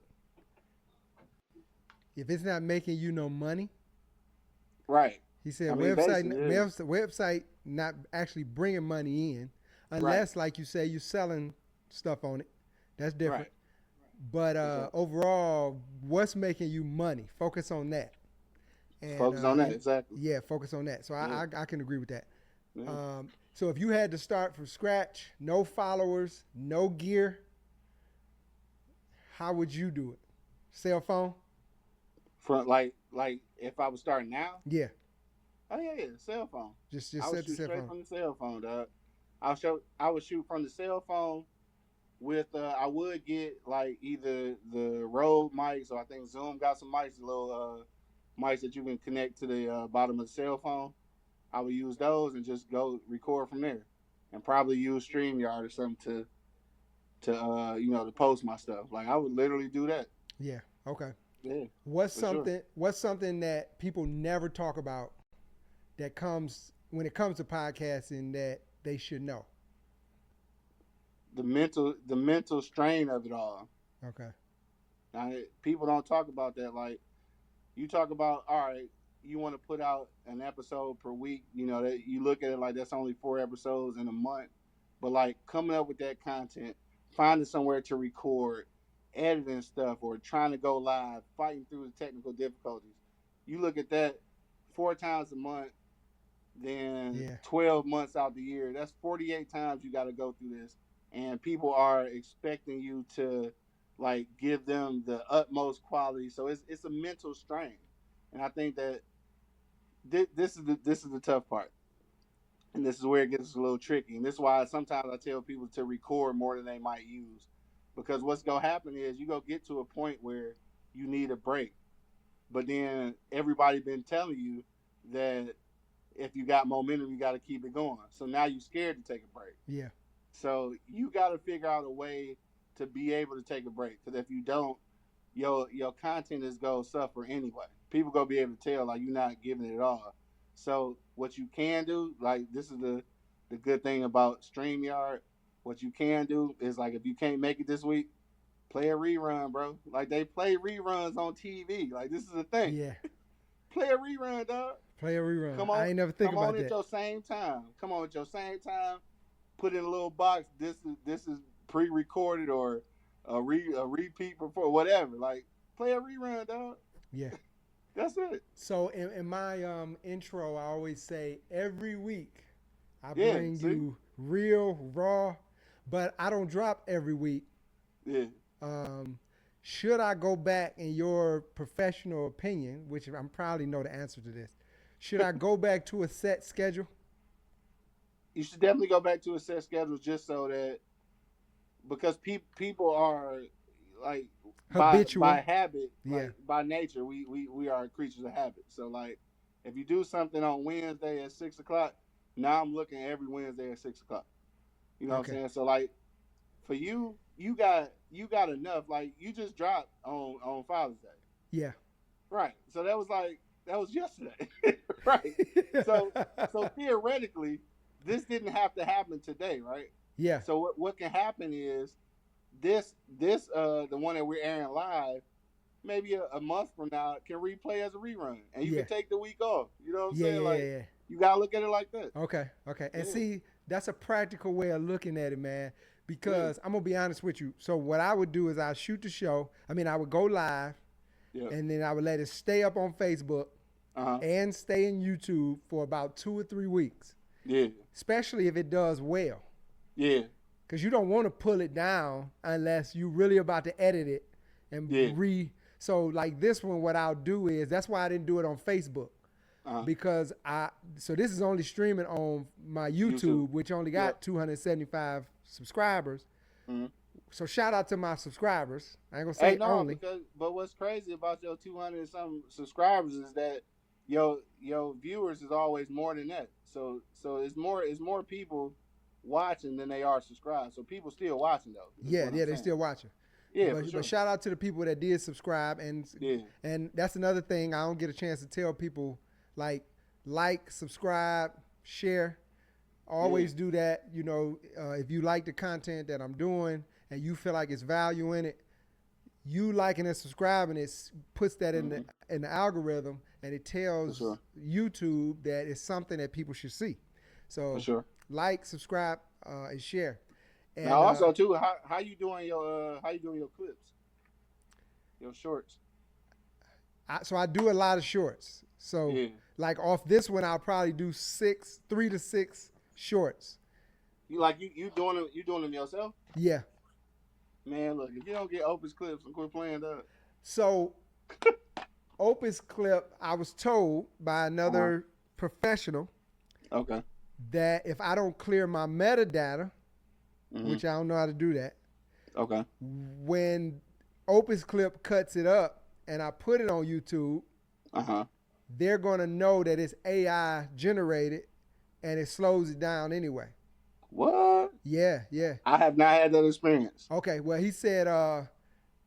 if it's not making you no money," Right. he said, I mean, website not actually bringing money in, unless, like you say, you're selling stuff on it. That's different. Right. But overall, what's making you money? Focus on that. And, focus on that, exactly. Yeah, focus on that. So Yeah. I can agree with that. Yeah. So if you had to start from scratch, no followers, no gear, how would you do it? Cell phone? From like if I was starting now, Yeah. oh yeah, cell phone. Just I would set the shoot cell straight phone. from the cell phone, dog. I would shoot from the cell phone with I would get, like, either the Rode mics, or I think Zoom got some mics, little mics that you can connect to the bottom of the cell phone. I would use those and just go record from there, and probably use StreamYard or something to post my stuff. Like, I would literally do that. Yeah. Okay. Yeah. What's for sure. something that people never talk about that comes when it comes to podcasting that they should know? The mental strain of it all. Okay. Now, people don't talk about that. Like, you talk about, all right, you want to put out an episode per week. That you look at it like that's only 4 episodes in a month, but, like, coming up with that content, finding somewhere to record, editing stuff, or trying to go live, fighting through the technical difficulties. You look at that 4 times a month, then 12 months out the year. That's 48 times you got to go through this, and people are expecting you to, like, give them the utmost quality. So it's a mental strain, and I think that this is the tough part, and this is where it gets a little tricky. And this is why sometimes I tell people to record more than they might use, because what's gonna happen is you gonna get to a point where you need a break, but then everybody been telling you that if you got momentum, you got to keep it going. So now you're scared to take a break. Yeah. So you got to figure out a way to be able to take a break, because if you don't, your content is gonna suffer anyway. People gonna be able to tell, like, you're not giving it all. So what you can do, like, this is the good thing about StreamYard. What you can do is, like, if you can't make it this week, play a rerun, bro. Like, they play reruns on TV. Like, this is the thing. Yeah. Play a rerun, dog. Play a rerun. Come on, I ain't never think about that. Come on at your same time. Come on at your same time. Put in a little box. This is pre-recorded, or a repeat before, whatever. Like, play a rerun, dog. Yeah. That's it. So in my intro, I always say every week I bring you real, raw, but I don't drop every week. Yeah. Should I go back, in your professional opinion, which I probably know the answer to this, should I go back to a set schedule? You should definitely go back to a set schedule, just so that, because people are, like, habitual by habit, yeah, by nature, we are creatures of habit. So, like, if you do something on Wednesday at 6:00, now I'm looking every Wednesday at 6:00. You know what I'm saying? So, like, for you got enough. Like, you just dropped on Father's Day. Yeah. Right. So that was yesterday. Right. So theoretically, this didn't have to happen today, right? Yeah. So what can happen is this the one that we're airing live, maybe a month from now can replay as a rerun, and you Yeah. can take the week off. You know what I'm Yeah, saying? yeah, Like yeah. you gotta look at it like that. Okay, okay. And Yeah, see, that's a practical way of looking at it, man. yeah, Because I'm gonna be honest with you. So what I would do is I shoot the show. I mean, I would go live, yeah. and then I would let it stay up on Facebook Uh huh. and stay in YouTube for about 2 or 3 weeks, Yeah, especially if it does well. yeah, Because you don't want to pull it down unless you really about to edit it and yeah. So like this one, what I'll do is that's why I didn't do it on Facebook. Uh-huh. Because so this is only streaming on my YouTube. Which only got 275 subscribers. Mm-hmm. So shout out to my subscribers. I ain't gonna say only. But what's crazy about your 200 and some subscribers is that your viewers is always more than that. So it's more people watching than they are subscribed. So people still watching though. Yeah, they still watching. Yeah, but, for sure. But shout out to the people that did subscribe, and that's another thing I don't get a chance to tell people, like, subscribe, share. Always do that. You know, if you like the content that I'm doing and you feel like it's value in it, you liking and subscribing it puts that in the algorithm, and it tells YouTube that it's something that people should see. So like, subscribe, and share. And now also too, how you doing your clips, your shorts? So I do a lot of shorts. So like off this one, I'll probably do 3 to 6 shorts. You doing them yourself? Yeah. Man, look, if you don't get Opus clips, and quit playing that. So Opus clip, I was told by another professional that if I don't clear my metadata, which I don't know how to do that. Okay. When Opus Clip cuts it up and I put it on YouTube, they're gonna know that it's AI generated, and it slows it down anyway. What? Yeah. I have not had that experience. Okay. Well, he said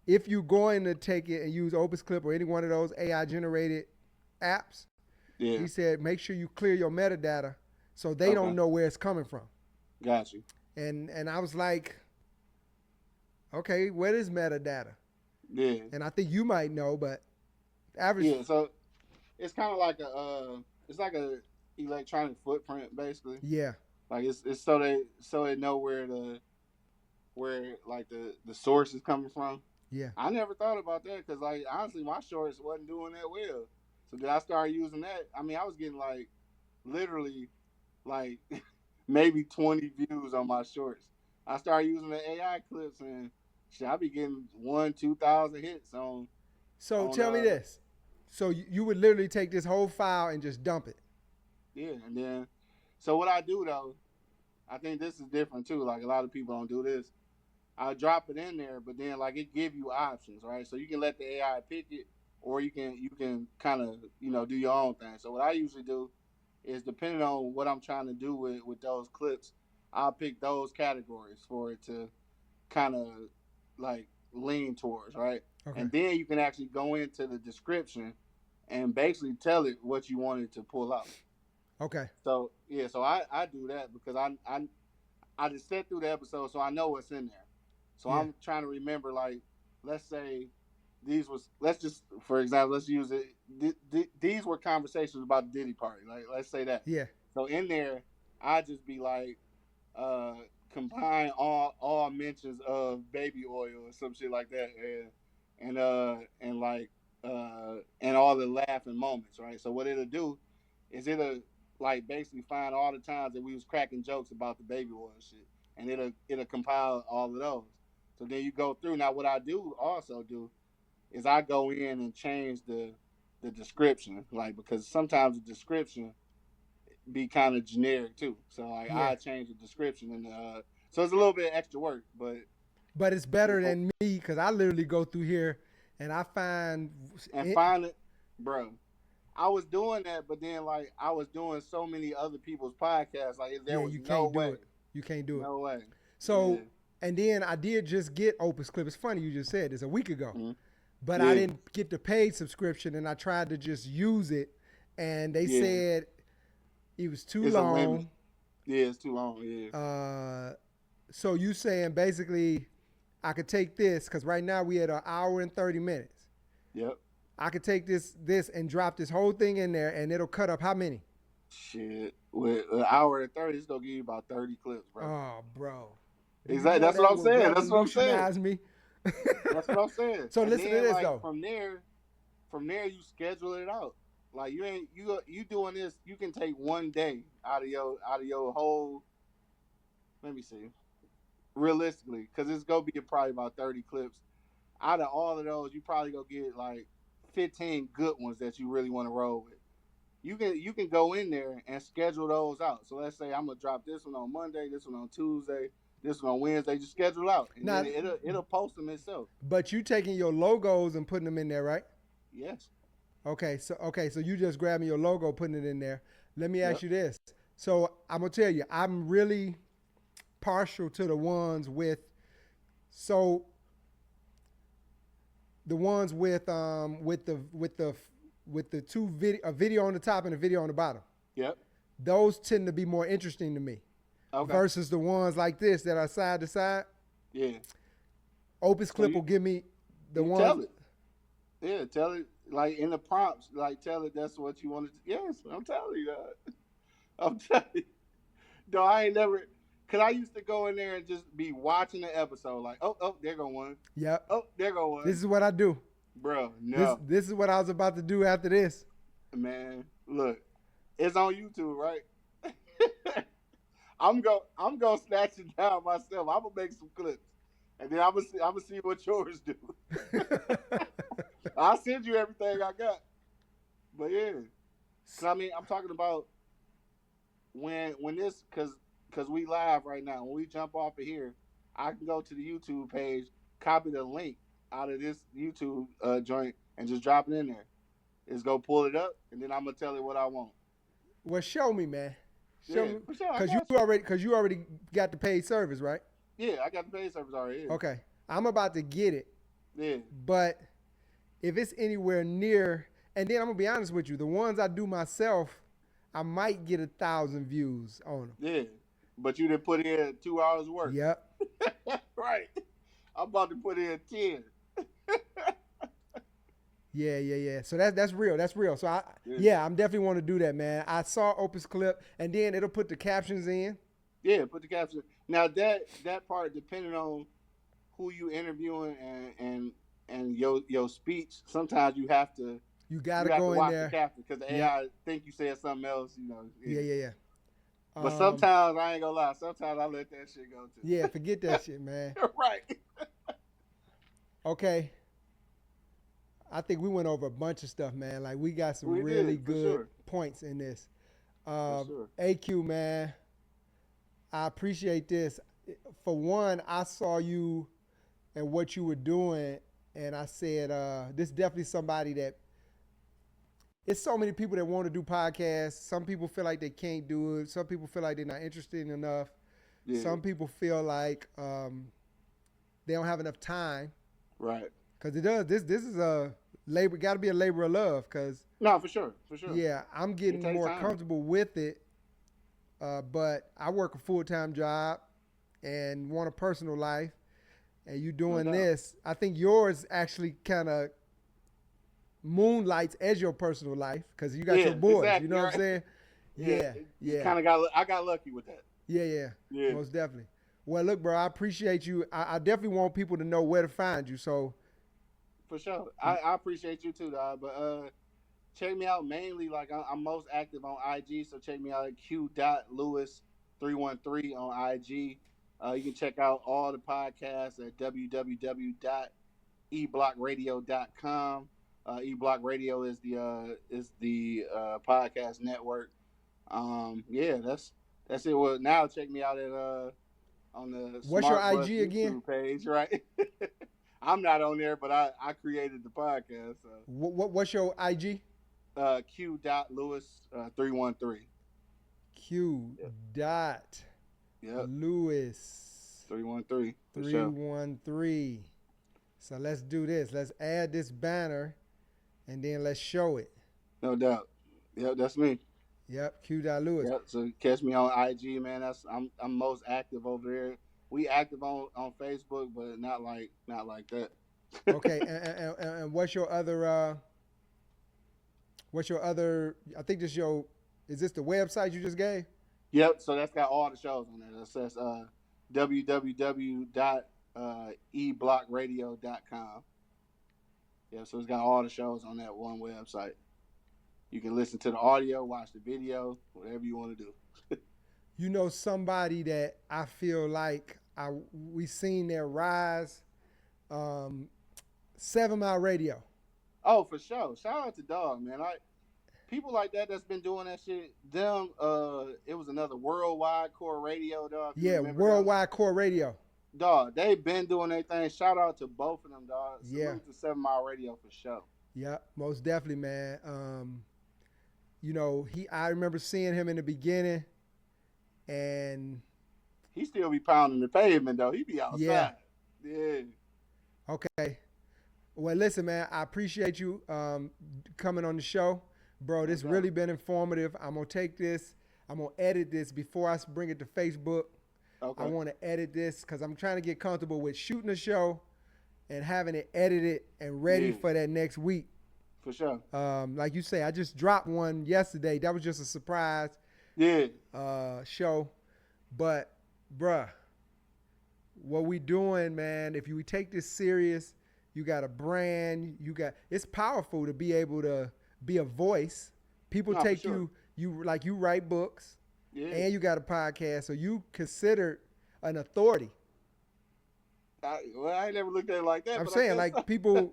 if you're going to take it and use Opus Clip or any one of those AI generated apps, he said make sure you clear your metadata so they don't know where it's coming from. Got you. And I was like, okay, what is metadata? Yeah. And I think you might know, but average. Yeah, so it's kind of like it's like a electronic footprint basically. Yeah. Like it's so they know where the source is coming from. Yeah. I never thought about that because like honestly my shorts wasn't doing that well. So then I started using that. I mean I was getting like literally like maybe 20 views on my shorts. I started using the AI clips and shit, I be getting 1,000-2,000 hits on. So tell me this. So you would literally take this whole file and just dump it? Yeah, and then so what I do though, I think this is different too. Like a lot of people don't do this. I drop it in there, but then like it give you options, right? So you can let the AI pick it, or you can kind of do your own thing. So what I usually do is depending on what I'm trying to do with those clips, I'll pick those categories for it to kind of like lean towards, right? Okay. And then you can actually go into the description and basically tell it what you wanted to pull out. Okay. So yeah, so I do that because I just set through the episode, so I know what's in there. So I'm trying to remember, like, let's say let's just, for example, let's use it. These were conversations about the Diddy party. Like, let's say that. Yeah. So in there, I just be like, combine all mentions of baby oil or some shit like that, and all the laughing moments, right? So what it'll do is it'll like basically find all the times that we was cracking jokes about the baby oil shit, and it'll compile all of those. So then you go through. Now what I also do is I go in and change the description, like, because sometimes the description be kind of generic too. So like I change the description, and so it's a little bit extra work, but it's better than me because I literally go through here and I find it, bro. I was doing that, but then like I was doing so many other people's podcasts, like there was no way. You can't do it. No way. So and then I did just get Opus Clip. It's funny you just said this a week ago, but I didn't get the paid subscription, and I tried to just use it, and they said it was too long. Yeah, it's too long. Yeah. So you saying basically I could take this because right now we at 1 hour and 30 minutes. Yep. I could take this and drop this whole thing in there, and it'll cut up how many? Shit. With an hour and 30, it's gonna give you about 30 clips, bro. Oh, bro. Exactly. That's what I'm saying. That's what I'm saying. Revolutionize me. That's what I'm saying. So and listen then, to this like, though. From there you schedule it out. Like you doing this, you can take one day out of your whole. Let me see. Realistically, because it's gonna be probably about 30 clips. Out of all of those, you probably gonna get like 15 good ones that you really want to roll with. You can go in there and schedule those out. So let's say I'm gonna drop this one on Monday, this one on Tuesday, this one on Wednesday. Just schedule out, and Now, then it'll post them itself. But you taking your logos and putting them in there, right? Yes. Okay, so you just grabbing your logo, putting it in there. Let me ask you this. So I'm gonna tell you, I'm really partial to the ones with the two a video on the top and a video on the bottom. Yep. Those tend to be more interesting to me. Okay. Versus the ones like this that are side to side. Yeah. Opus Clip will give me the ones. Tell it. Yeah, tell it like in the prompts. Like tell it that's what you wanted to. Yes, I'm telling you that. I'm telling you. No, I ain't never. Cause I used to go in there and just be watching the episode. Like, oh, there go one. Yep. Oh, there go one. This is what I do. Bro, no. This is what I was about to do after this. Man, look, it's on YouTube, right? I'm gonna snatch it down myself. I'm gonna make some clips, and then I'm gonna see what yours do. I'll send you everything I got. But yeah, so I mean, I'm talking about when this because we live right now. When we jump off of here, I can go to the YouTube page, copy the link out of this YouTube joint, and just drop it in there. It's go pull it up, and then I'm gonna tell it what I want. Well, show me, man. Show me, for sure. Because you already got the paid service, right? Yeah, I got the paid service already. Yeah. Okay, I'm about to get it. Yeah. But if it's anywhere near, and then I'm gonna be honest with you, the ones I do myself, I might get 1,000 views on them. Yeah, but you didn't put in 2 hours work. Yep. Right. I'm about to put in 10. Yeah. So that's real. That's real. So I'm definitely want to do that, man. I saw Opus Clip, and then it'll put the captions in. Yeah, put the captions. Now that part, depending on who you interviewing and your speech, sometimes you have to. You gotta go in watch there the caption because the AI think you said something else. You know. Yeah. But sometimes I ain't gonna lie. Sometimes I let that shit go too. Yeah, forget that shit, man. Right. Okay. I think we went over a bunch of stuff, man. Like we got some good sure. points in this. Sure. AQ, man, I appreciate this. For one, I saw you and what you were doing, and I said, this is definitely somebody that. It's so many people that want to do podcasts. Some people feel like they can't do it. Some people feel like they're not interested enough. Yeah. Some people feel like they don't have enough time. Right. Because it does. This is a labor. Got to be a labor of love. Because no, for sure. Yeah, I'm getting more comfortable with it. But I work a full-time job and want a personal life. And you doing this. I think yours actually kind of moonlights as your personal life because you got your boys. Exactly, you know what I'm saying? Yeah. I got lucky with that. Yeah. Most definitely. Well, look, bro, I appreciate you. I definitely want people to know where to find you. So, for sure, I appreciate you too, dog. But check me out mainly. Like I'm most active on IG, so check me out at q.lewis313 on IG. You can check out all the podcasts at www.eblockradio.com. eBlock Radio is the podcast network. That's it. Well, now check me out at on the What's your IG YouTube again? Page, right? I'm not on there, but I created the podcast. So. What's your IG? q.lewis313. Q.Lewis 313. So let's do this. Let's add this banner. And then let's show it. No doubt. Yep, that's me. Yep, Q.Lewis. Yep, so catch me on IG, man. I'm most active over there. We active on Facebook, but not like that. Okay, and what's your other? I think this your. Is this the website you just gave? Yep. So that's got all the shows on there. That says www.eblockradio.com. Yeah, so it's got all the shows on that one website. You can listen to the audio, watch the video, whatever you want to do. You know somebody that I feel like we seen their rise. 7 Mile Radio. Oh, for sure. Shout out to Dog, man. People like that's been doing that shit. Them, it was another Worldwide Core Radio, dog. Yeah, Worldwide Core Radio. Dog, they been doing their thing. Shout out to both of them, dog. Yeah. Salute to 7 Mile Radio for sure. Yeah, most definitely, man. You know, I remember seeing him in the beginning, and he still be pounding the pavement though. He be outside. Yeah. Okay. Well, listen, man. I appreciate you coming on the show, bro. This really been informative. I'm gonna take this. I'm gonna edit this before I bring it to Facebook. Okay. I want to edit this because I'm trying to get comfortable with shooting a show and having it edited and ready for that next week. For sure. Like you say, I just dropped one yesterday. That was just a surprise. Show. But, bruh, what we doing, man, if we take this serious, you got a brand, it's powerful to be able to be a voice. People take you write books, and you got a podcast, so you considered an authority. I ain't never looked at it like that. I'm saying, like, people,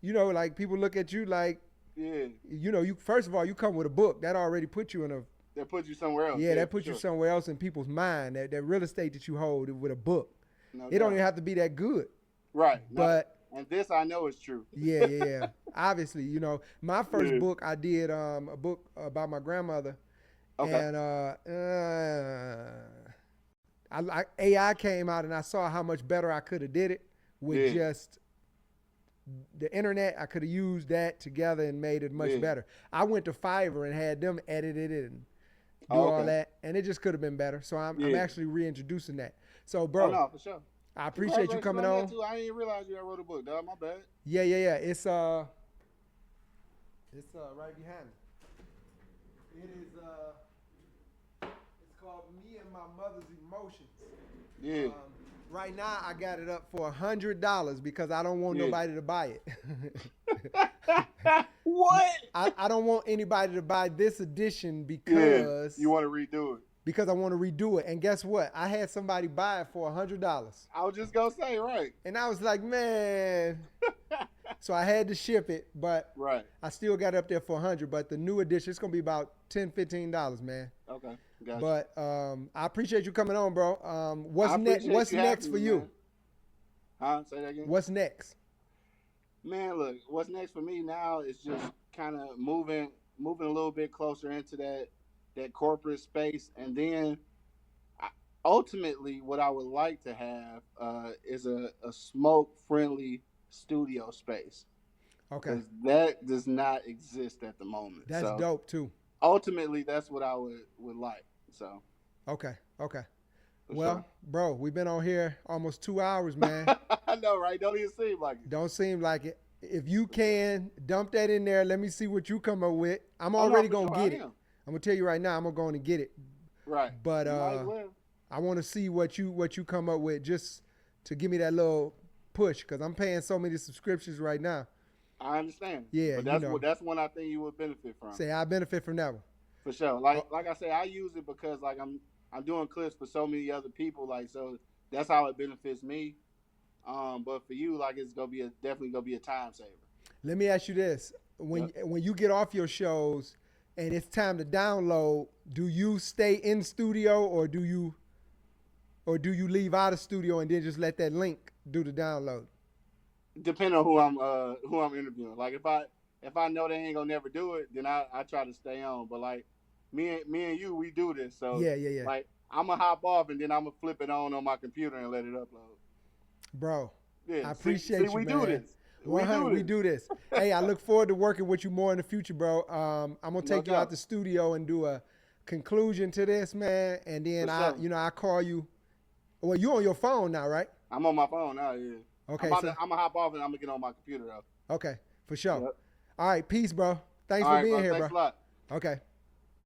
like, people look at you like, you first of all, you come with a book. That already put you in a... That puts you somewhere else. Yeah, that puts you somewhere else in people's mind. That real estate that you hold with a book. It don't even have to be that good. Right. But... And this I know is true. Yeah. Obviously, my first book, I did a book about my grandmother. Okay. And AI came out, and I saw how much better I could have did it with just the internet. I could have used that together and made it much better. I went to Fiverr and had them edit it and do all that, and it just could have been better. So I'm actually reintroducing that. So, bro, no, for sure. I appreciate you coming on. I didn't realize you wrote a book, dog. My bad. Yeah. It's right behind me. It is it's called Me and My Mother's Emotions. Yeah. Right now I got it up for $100 because I don't want nobody to buy it. What? I don't want anybody to buy this edition because you want to redo it. Because I want to redo it. And guess what? I had somebody buy it for $100. I was just going to say, right. And I was like, man. So I had to ship it, but I still got it up there for $100. But the new edition, it's going to be about $10, $15, man. Okay. Gotcha. But I appreciate you coming on, bro. What's next for you? Huh? Say that again? What's next? Man, look, what's next for me now is just kind of moving a little bit closer into that corporate space, and then ultimately what I would like to have is a smoke-friendly studio space. Okay. That does not exist at the moment. That's dope too. Ultimately, that's what I would like. So. Okay. Well, bro, we've been on here almost 2 hours, man. I know, right? Don't even seem like it. Don't seem like it. If you can, dump that in there. Let me see what you come up with. I'm already going to get it. I'm going to tell you right now, I'm going to go and get it. Right. But I want to see what you come up with just to give me that little push because I'm paying so many subscriptions right now. I understand. Yeah, but that's one I think you would benefit from. Say I benefit from that one. For sure. Like I say, I use it because like I'm doing clips for so many other people, like so that's how it benefits me. But for you, like it's definitely gonna be a time saver. Let me ask you this: when you get off your shows and it's time to download, do you stay in studio or do you leave out of studio and then just let that link do the download? Depending on who I'm interviewing. Like if I know they ain't gonna never do it, then I try to stay on. But like me and you, we do this. So yeah. Like I'm gonna hop off and then I'm gonna flip it on my computer and let it upload. Bro, yeah, I appreciate you, we man. Do this. We do this. Hey, I look forward to working with you more in the future, bro. I'm gonna take you out the studio and do a conclusion to this, man. And then I call you. Well, you on your phone now, right? I'm on my phone now, yeah. Okay, I'm so gonna hop off and I'm gonna get on my computer though. okay, for sure. Yep. All right, peace, bro. Thanks All for right, being bro. here, Thanks bro. a lot. Okay.